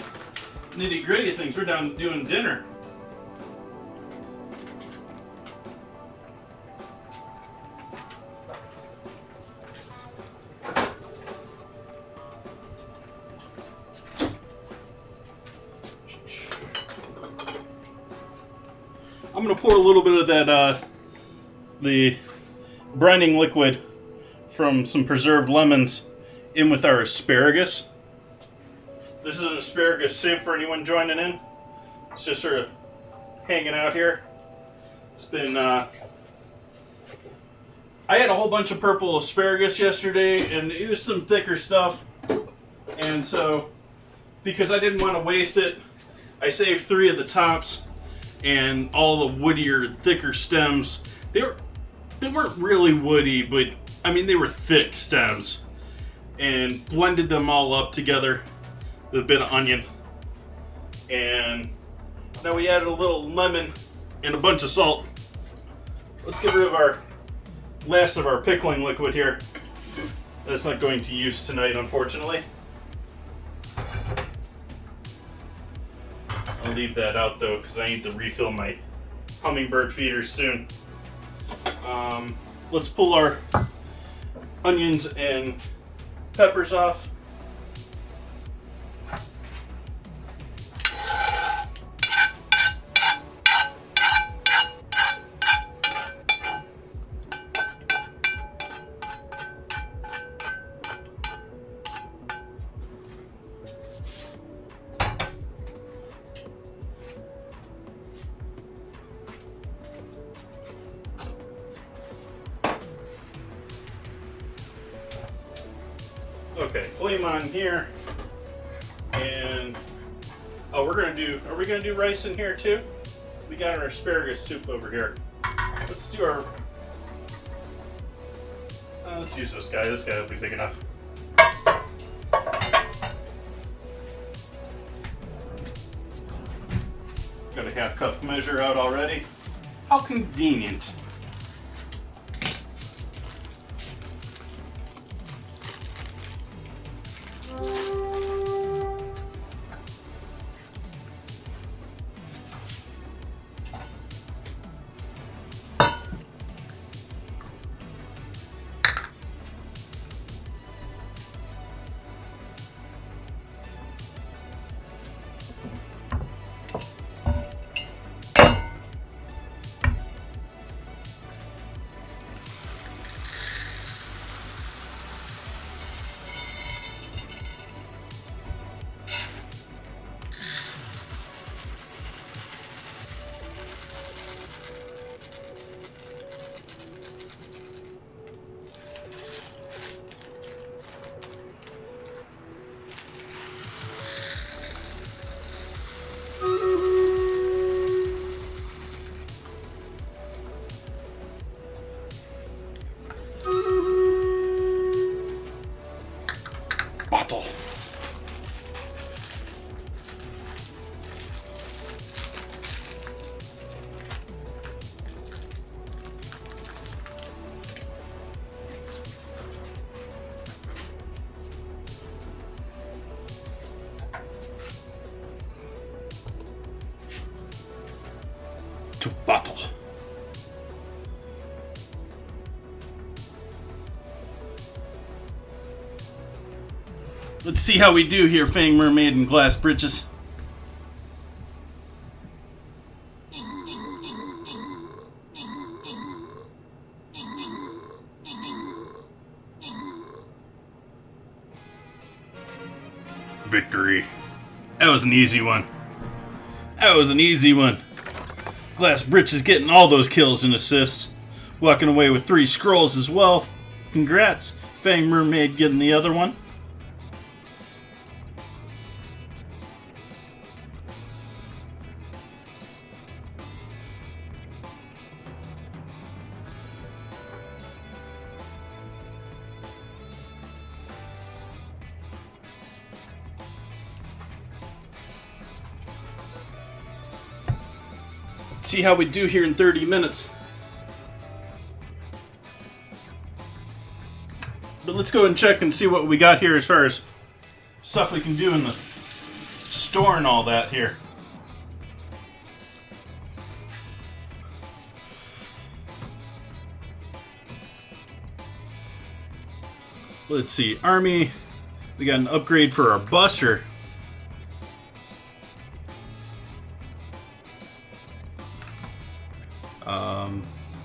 nitty-gritty of things. We're down doing dinner. I'm going to pour a little bit of that, the brining liquid from some preserved lemons in with our asparagus. This is an asparagus soup for anyone joining in. It's just sort of hanging out here. It's been, I had a whole bunch of purple asparagus yesterday, and it was some thicker stuff. And so, because I didn't want to waste it, I saved 3 of the tops. And all the woodier, thicker stems, they weren't really woody, but I mean they were thick stems, and blended them all up together with a bit of onion. And now we added a little lemon and a bunch of salt. Let's get rid of our last of our pickling liquid here. That's not going to use tonight, unfortunately. I'll leave that out though, because I need to refill my hummingbird feeders soon. Let's pull our onions and peppers off. Okay, flame on here, and are we gonna do rice in here too? We got our asparagus soup over here. Let's do our, let's use this guy. This guy will be big enough. Got a half cup measure out already. How convenient. Bottle. To bottle. Let's see how we do here, Fang Mermaid and Glass Britches. Victory. That was an easy one. That was an easy one. Glass Britches getting all those kills and assists. Walking away with 3 scrolls as well. Congrats. Fang Mermaid getting the other one. See how we do here in 30 minutes. But let's go and check and see what we got here as far as stuff we can do in the store and all that here. Let's see, Army, we got an upgrade for our Buster.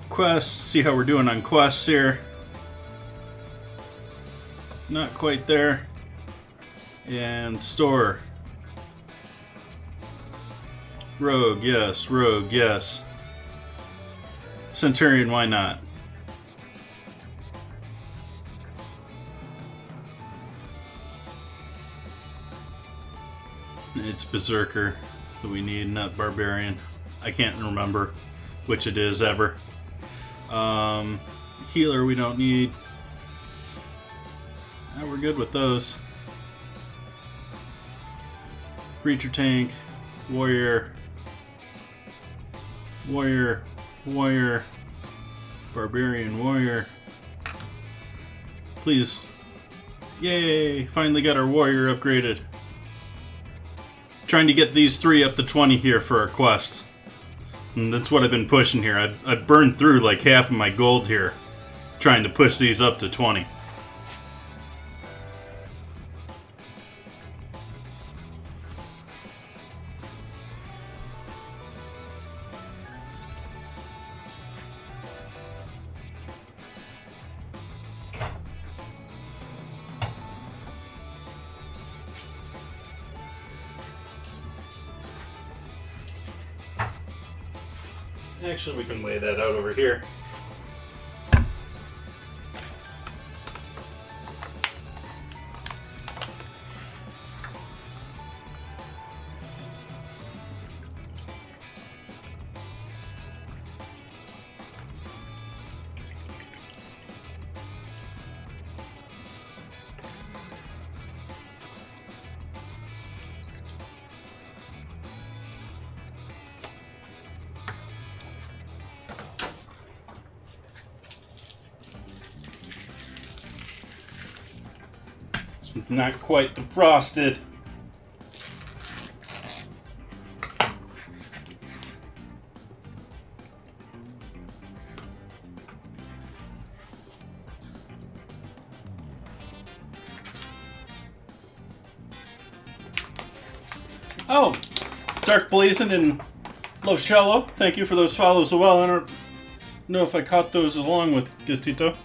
Quests, see how we're doing on quests here. Not quite there. And store. Rogue, yes. Rogue, yes. Centurion, why not? It's Berserker that we need, not Barbarian. I can't remember which it is ever. Healer we don't need. We're good with those. Breacher tank, warrior, warrior, warrior, barbarian, warrior. Please. Yay! Finally got our warrior upgraded. Trying to get these 3 up to 20 here for our quest. And that's what I've been pushing here. I've burned through like half of my gold here, trying to push these up to 20. Actually, we can weigh that out over here. Not quite defrosted. Oh, Dark Blazing and Love Shallow, thank you for those follows as well. I don't know if I caught those along with Gatito.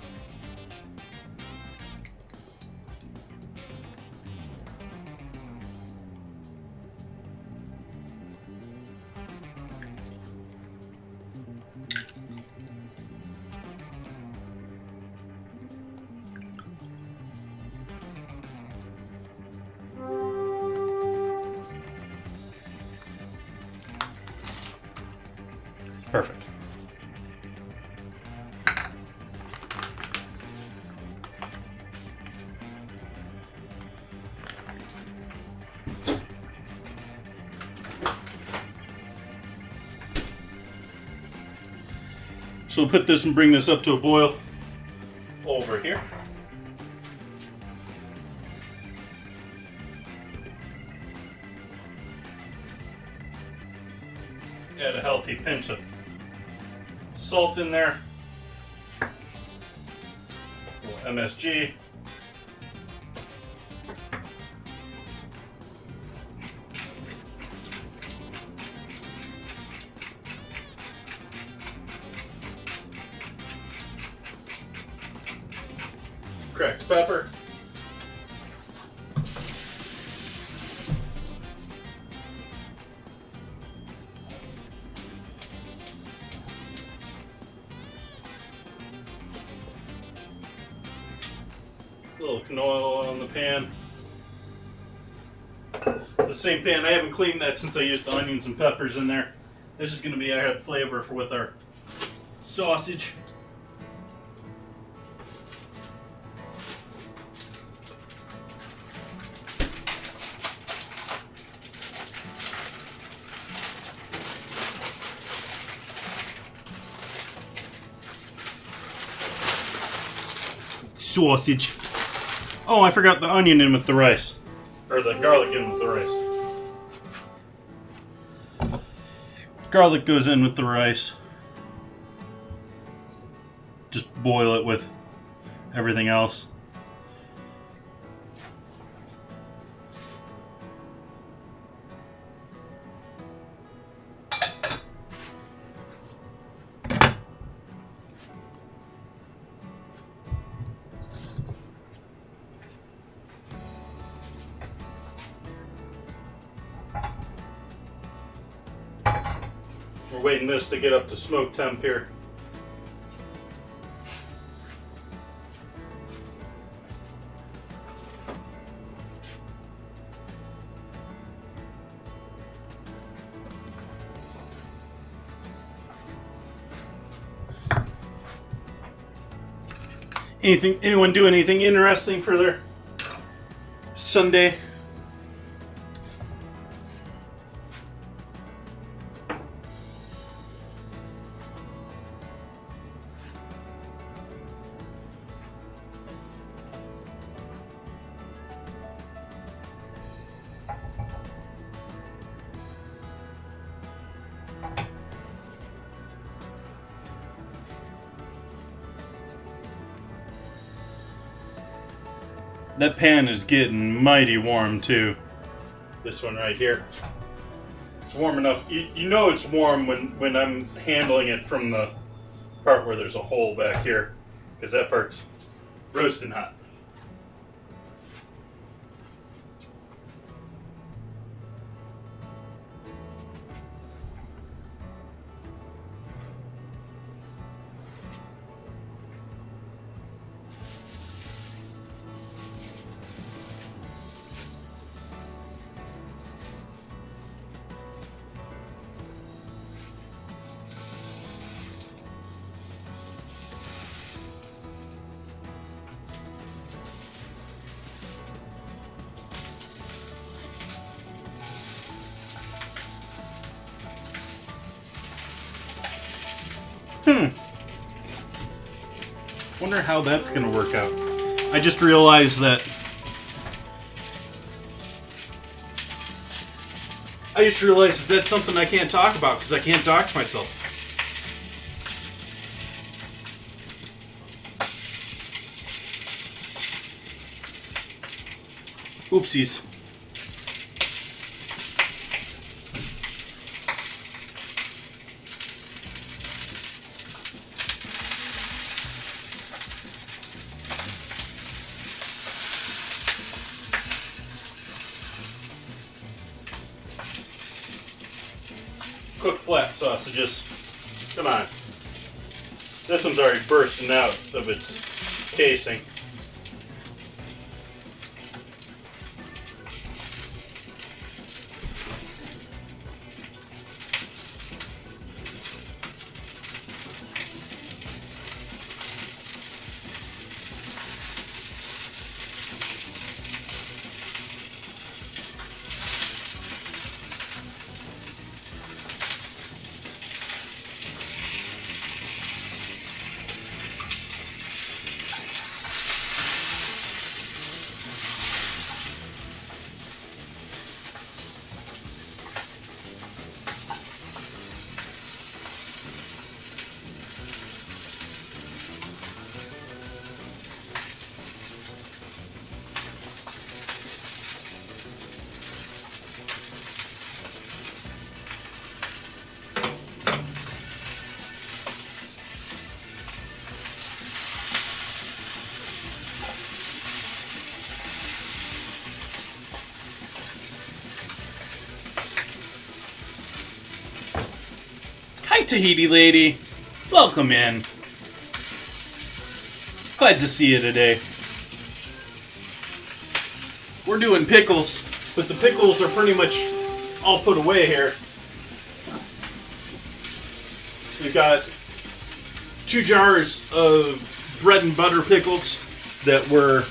Perfect. So we'll put this and bring this up to a boil over here. Add a healthy pinch of salt in there. A little MSG. Cracked pepper. cooking oil on the pan. The same pan. I haven't cleaned that since I used the onions and peppers in there. This is going to be added flavor with our sausage. Sausage. Oh, I forgot the onion in with the rice. Or the garlic in with the rice. Garlic goes in with the rice. Just boil it with everything else. We're waiting this to get up to smoke temp here. Anyone do anything interesting for their Sunday? That pan is getting mighty warm too. This one right here. It's warm enough. You know it's warm when I'm handling it from the part where there's a hole back here. Because that part's roasting hot. Wonder how that's going to work out. I just realized that that's something I can't talk about because I can't talk to myself. Oopsies. Cooked flat sausages. Come on. This one's already bursting out of its casing. Hi, Tahiti lady. Welcome in. Glad to see you today. we're doing pickles, but the pickles are pretty much all put away here. We've got 2 jars of bread and butter pickles that were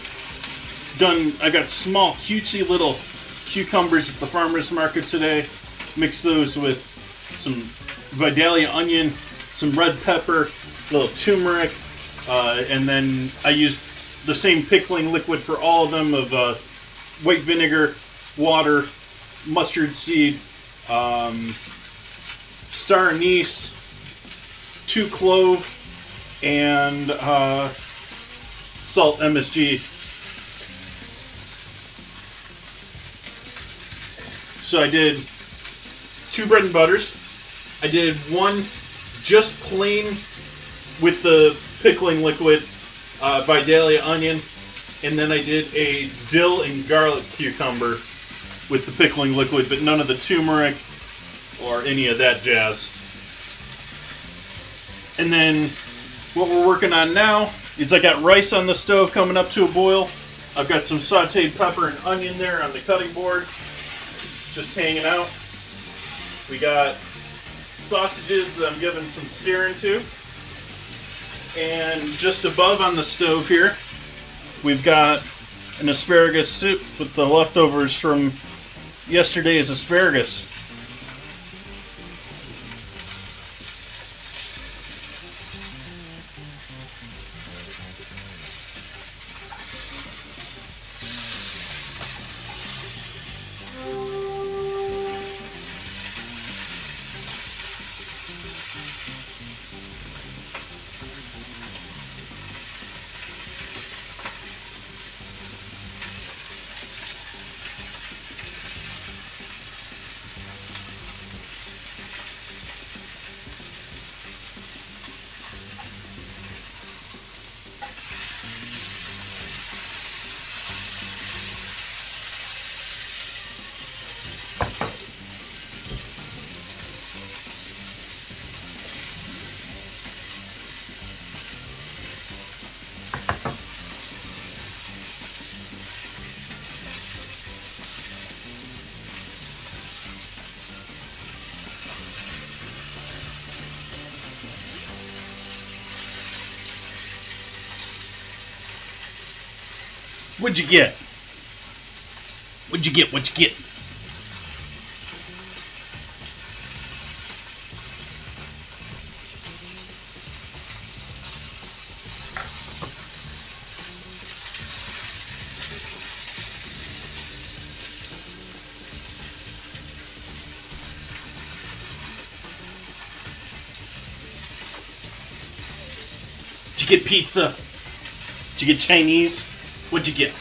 done. I got small, cutesy little cucumbers at the farmer's market today. Mixed those with some Vidalia onion, some red pepper, a little turmeric, and then I used the same pickling liquid for all of them of white vinegar, water, mustard seed, star anise, 2 clove, and salt MSG. So I did 2 bread and butters. I did 1 just plain with the pickling liquid, Vidalia onion, and then I did a dill and garlic cucumber with the pickling liquid, but none of the turmeric or any of that jazz. And then what we're working on now is I got rice on the stove coming up to a boil. I've got some sauteed pepper and onion there on the cutting board, just hanging out. We got sausages that I'm giving some searing to. And just above on the stove here, we've got an asparagus soup with the leftovers from yesterday's asparagus. What'd you get? What'd you get? What'd you get? Did you get pizza? Did you get Chinese? What'd you get?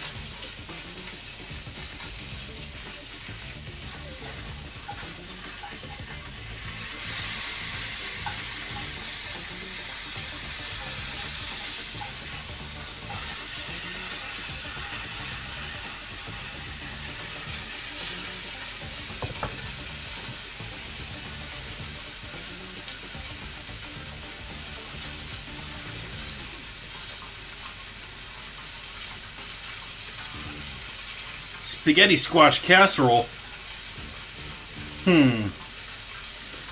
Spaghetti squash casserole.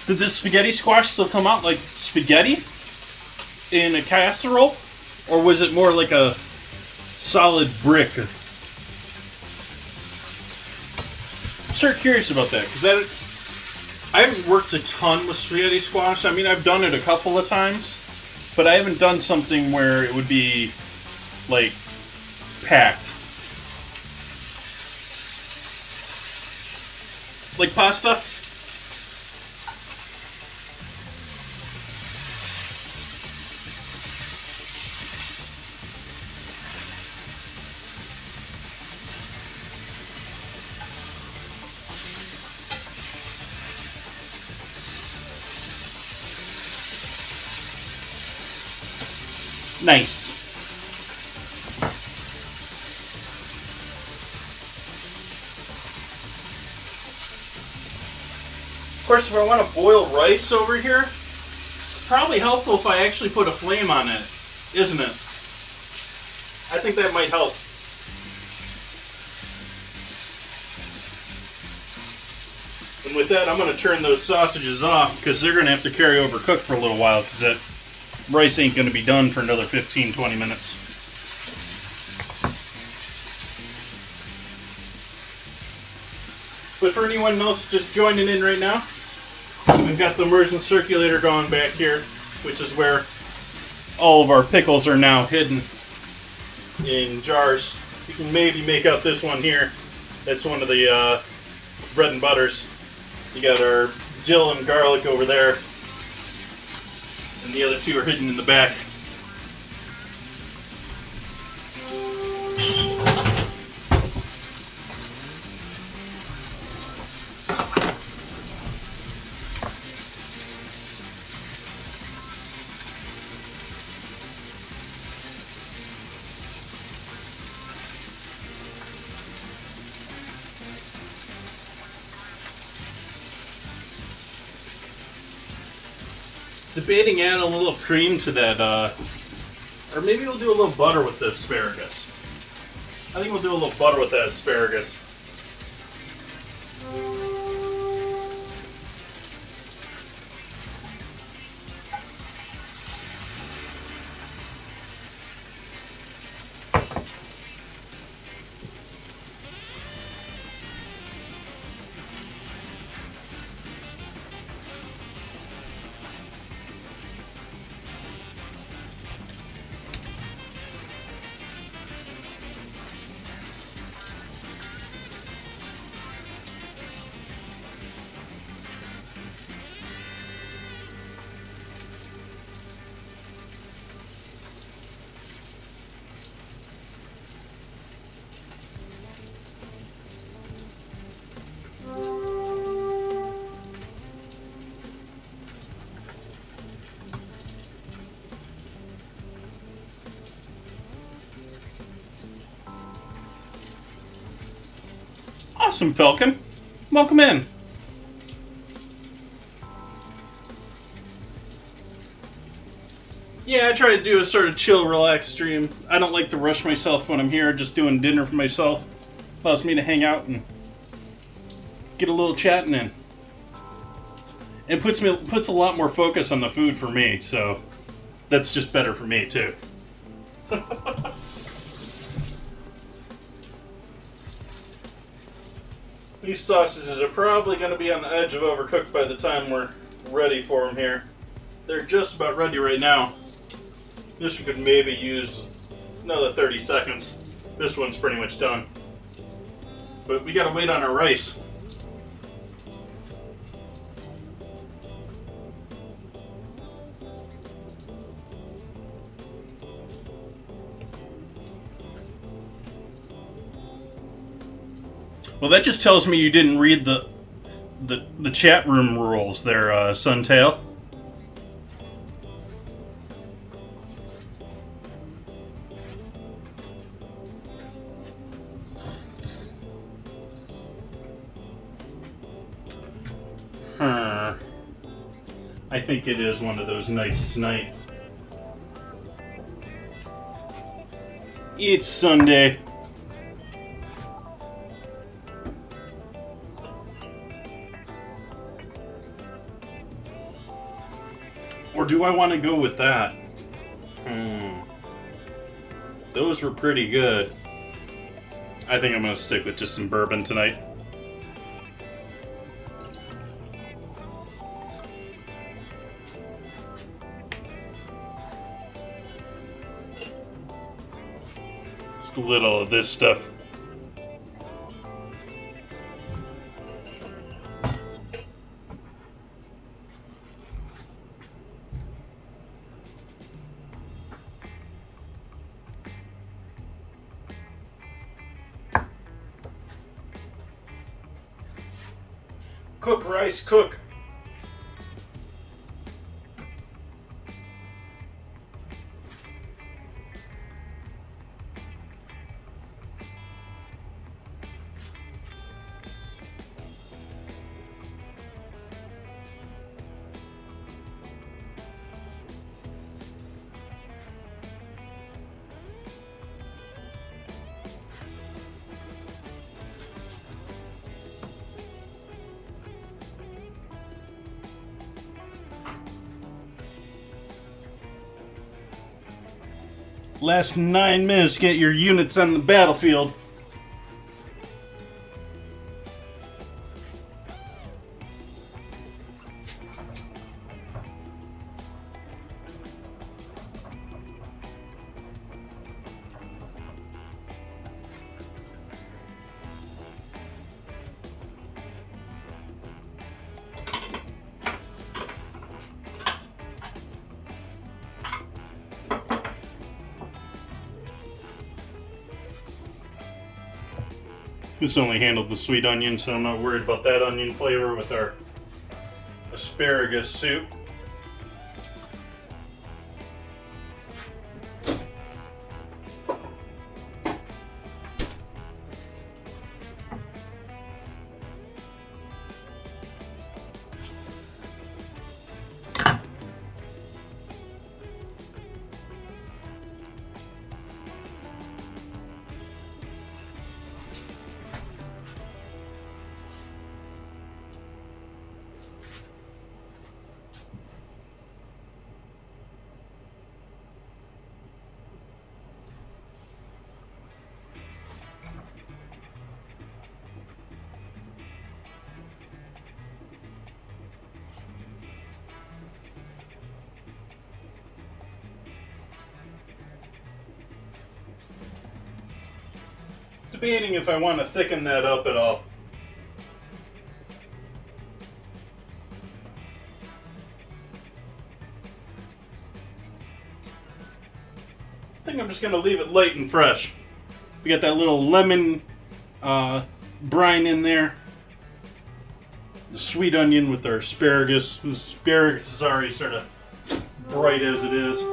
Did this spaghetti squash still come out like spaghetti in a casserole? Or was it more like a solid brick? I'm sort of curious about that, because I haven't worked a ton with spaghetti squash. I mean, I've done it a couple of times, but I haven't done something where it would be, like, packed. Like pasta? Nice. Of course, if I want to boil rice over here, it's probably helpful if I actually put a flame on it, isn't it? I think that might help. And with that, I'm going to turn those sausages off because they're going to have to carry over cook for a little while because that rice ain't going to be done for another 15-20 minutes. But for anyone else just joining in right now, we've got the immersion circulator going back here, which is where all of our pickles are now hidden in jars. You can maybe make out this one here. That's one of the bread and butters. You got our dill and garlic over there, and the other two are hidden in the back. Debating adding a little cream to that, or maybe we'll do a little butter with the asparagus. I think we'll do a little butter with that asparagus. Awesome, Falcon. Welcome in. Yeah, I try to do a sort of chill, relaxed stream. I don't like to rush myself when I'm here, just doing dinner for myself. Allows me to hang out and get a little chatting in. It puts a lot more focus on the food for me, so that's just better for me too. These sausages are probably going to be on the edge of overcooked by the time we're ready for them here. They're just about ready right now. This one could maybe use another 30 seconds. This one's pretty much done. But we got to wait on our rice. Well, that just tells me you didn't read the chat room rules there, Suntail. I think it is one of those nights tonight. It's Sunday. Or do I want to go with that? Those were pretty good. I think I'm going to stick with just some bourbon tonight. Just a little of this stuff. Cook, rice, cook. Last 9 minutes to get your units on the battlefield. This only handled the sweet onion, so I'm not worried about that onion flavor with our asparagus soup. Debating if I want to thicken that up at all. I think I'm just going to leave it light and fresh. We got that little lemon brine in there. The sweet onion with our asparagus. The asparagus is already sort of bright as it is.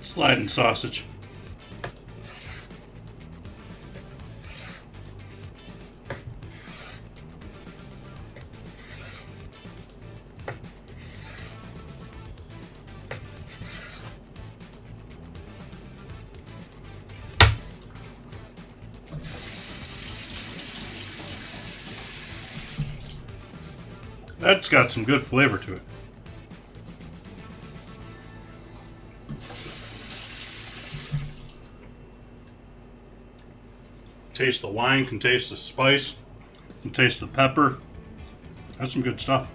Sliding sausage. That's got some good flavor to it. Taste the wine, can taste the spice, can taste the pepper. That's some good stuff.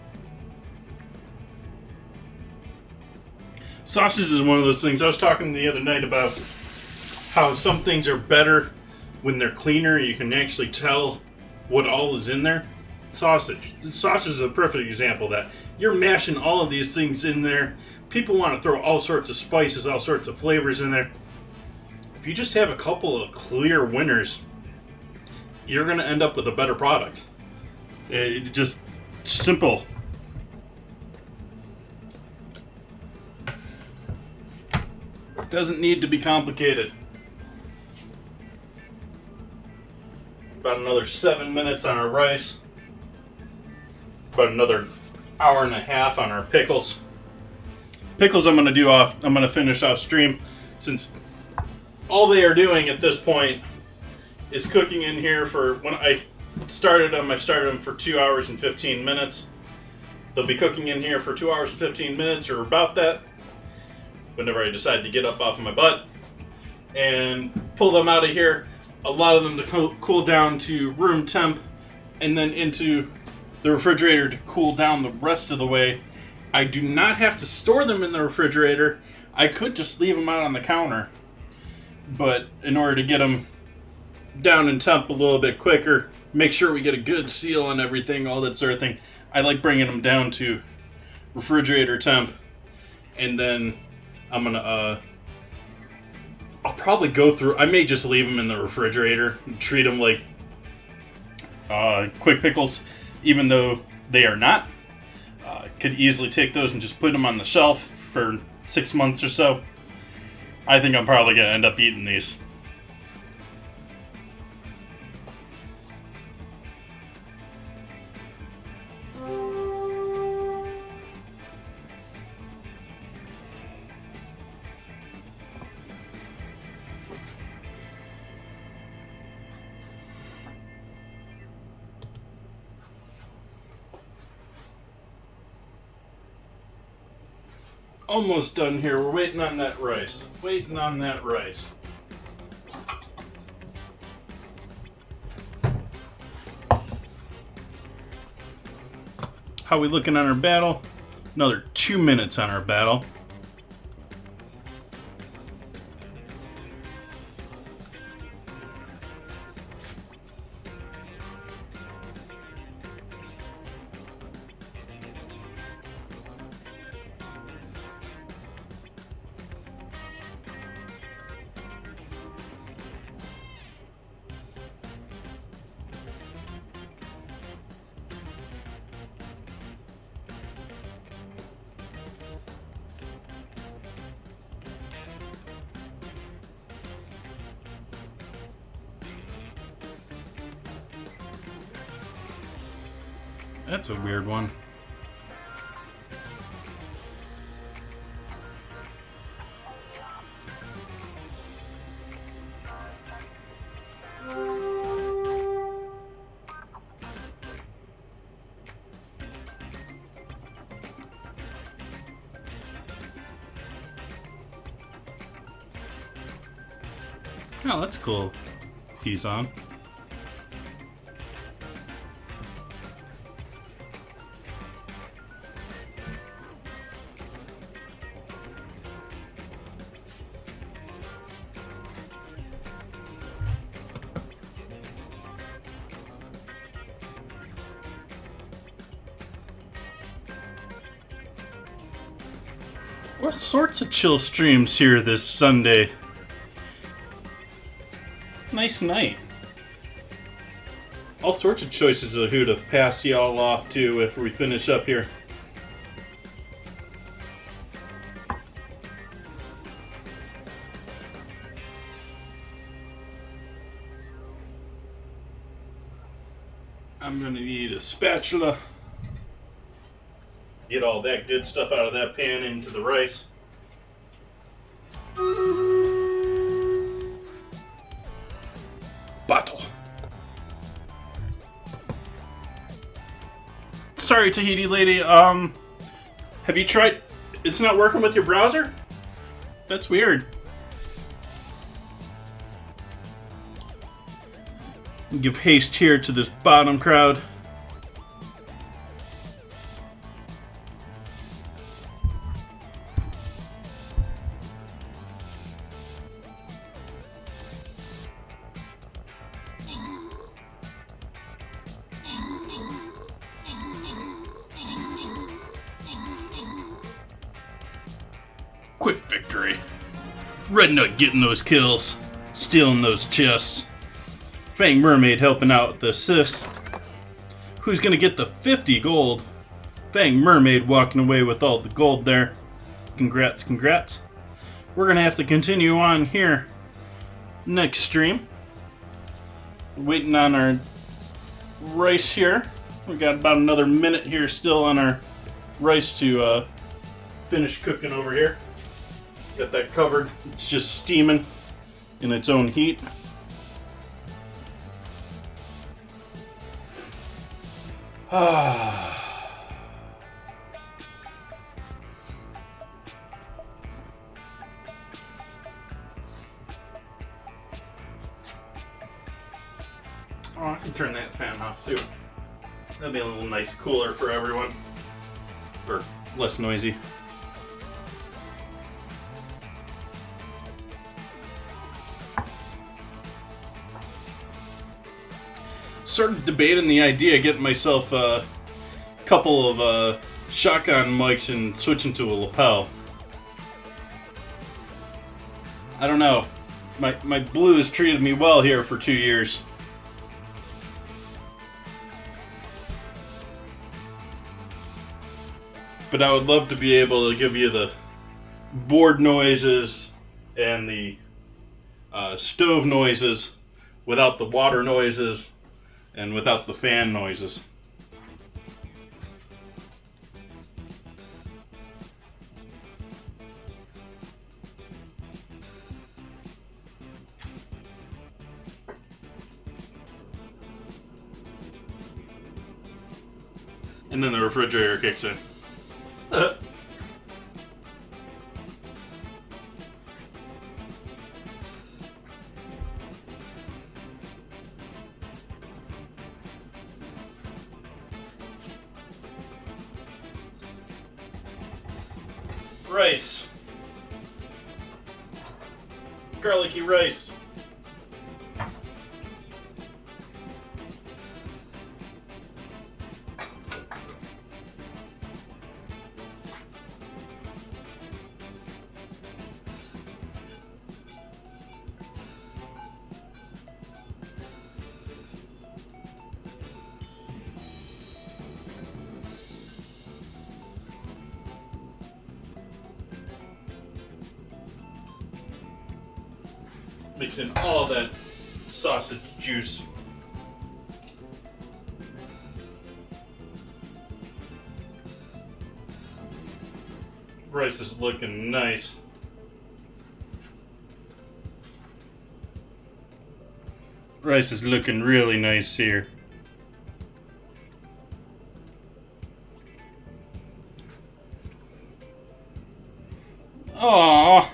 Sausage is one of those things. I was talking the other night about how some things are better when they're cleaner. You can actually tell what all is in there. Sausage. Sausage is a perfect example of that. You're mashing all of these things in there. People want to throw all sorts of spices, all sorts of flavors in there. If you just have a couple of clear winners, you're going to end up with a better product. It just simple. Doesn't need to be complicated. About another 7 minutes on our rice. About another hour and a half on our pickles. Pickles I'm going to finish off stream, since all they are doing at this point is cooking in here for, when I started them for 2 hours and 15 minutes. They'll be cooking in here for 2 hours and 15 minutes, or about that, whenever I decide to get up off of my butt and pull them out of here. Allow them to cool down to room temp, and then into the refrigerator to cool down the rest of the way. I do not have to store them in the refrigerator. I could just leave them out on the counter, but in order to get them down in temp a little bit quicker, make sure we get a good seal and everything, all that sort of thing, I like bringing them down to refrigerator temp. And then I'm gonna I'll probably go through, I may just leave them in the refrigerator and treat them like quick pickles, even though they are not. Could easily take those and just put them on the shelf for 6 months or so. I think I'm probably going to end up eating these. Almost done here. We're waiting on that rice. Waiting on that rice. How we looking on our battle? Another 2 minutes on our battle. That's a weird one. Oh, that's cool. He's on. What sorts of chill streams here this Sunday? Nice night. All sorts of choices of who to pass y'all off to if we finish up here. I'm gonna need a spatula. Get all that good stuff out of that pan into the rice. sorry, Tahiti lady. Have you tried? It's not working with your browser? That's weird. Give haste here to this bottom crowd. Quick victory. Red Nut getting those kills, stealing those chests. Fang Mermaid helping out with the assists. Who's gonna get the 50 gold? Fang Mermaid walking away with all the gold there. Congrats, congrats. We're gonna have to continue on here next stream. Waiting on our rice here. We got about another minute here still on our rice to finish cooking over here. Got that covered. It's just steaming in its own heat. Oh, I can turn that fan off too. That'll be a little nice cooler for everyone. Or less noisy. Started debating the idea of getting myself a couple of shotgun mics and switching to a lapel. I don't know. My blue has treated me well here for 2 years. But I would love to be able to give you the board noises and the stove noises without the water noises and without the fan noises. And then the refrigerator kicks in. Rice. Garlicky rice. Mix in all that sausage juice. Rice is looking nice. Rice is looking really nice here. Aww.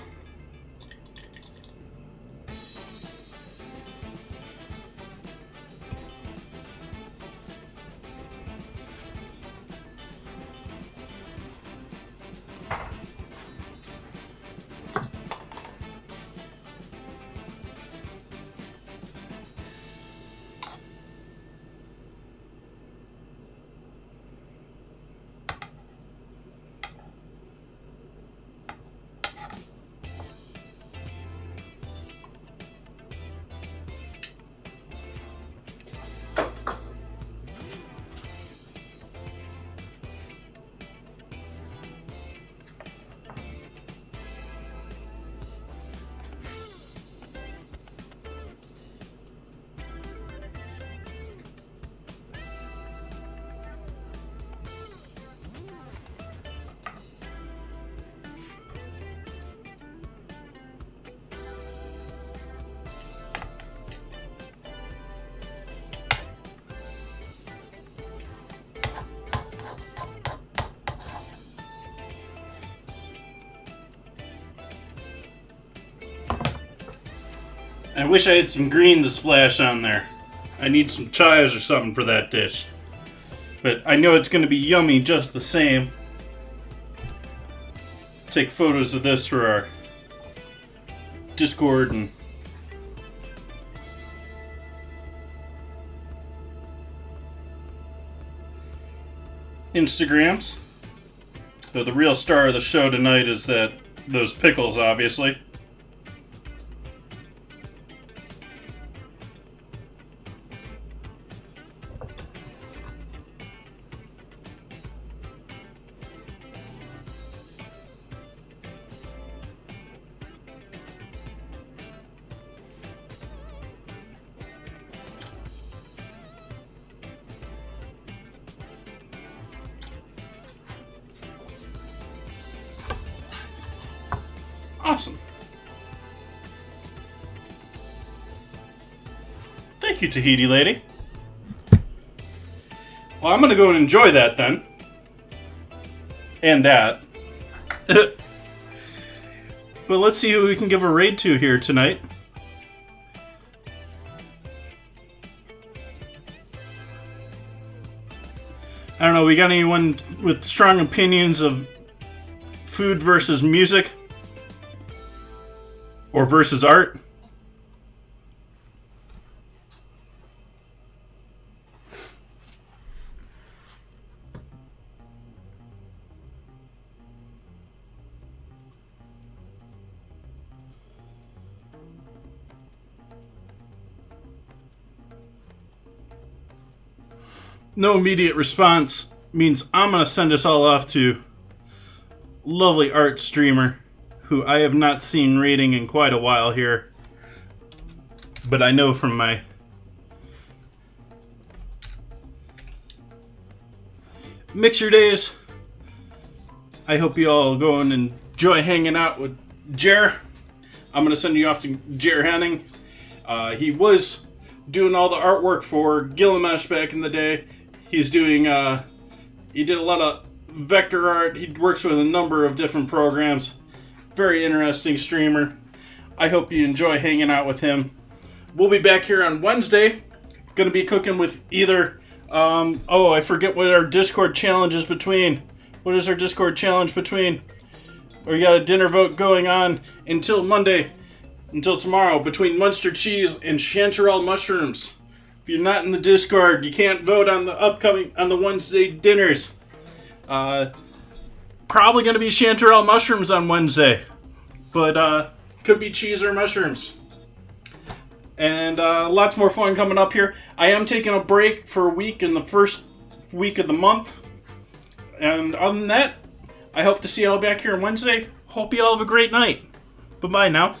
I wish I had some green to splash on there. I need some chives or something for that dish. But I know it's going to be yummy just the same. Take photos of this for our Discord and Instagrams. But the real star of the show tonight is those pickles, obviously. Awesome. Thank you, Tahiti lady. Well, I'm going to go and enjoy that then. And that. But let's see who we can give a raid to here tonight. I don't know, we got anyone with strong opinions of food versus music? Or versus art? No immediate response means I'm going to send us all off to lovely art streamer who I have not seen rating in quite a while here, but I know from my mixer days. I hope you all go and enjoy hanging out with Jer. I'm going to send you off to Jer Henning. He was doing all the artwork for Gilgamesh back in the day. He's doing, he did a lot of vector art. He works with a number of different programs. Very interesting streamer. I hope you enjoy hanging out with him. We'll be back here on Wednesday. Going to be cooking with either... I forget what our Discord challenge is between. What is our Discord challenge between? We got a dinner vote going on until Monday. Until tomorrow. Between Munster cheese and chanterelle mushrooms. If you're not in the Discord, you can't vote on the Wednesday dinners. Probably going to be chanterelle mushrooms on Wednesday. But could be cheese or mushrooms. And lots more fun coming up here. I am taking a break for a week in the first week of the month. And other than that, I hope to see you all back here on Wednesday. Hope you all have a great night. Bye-bye now.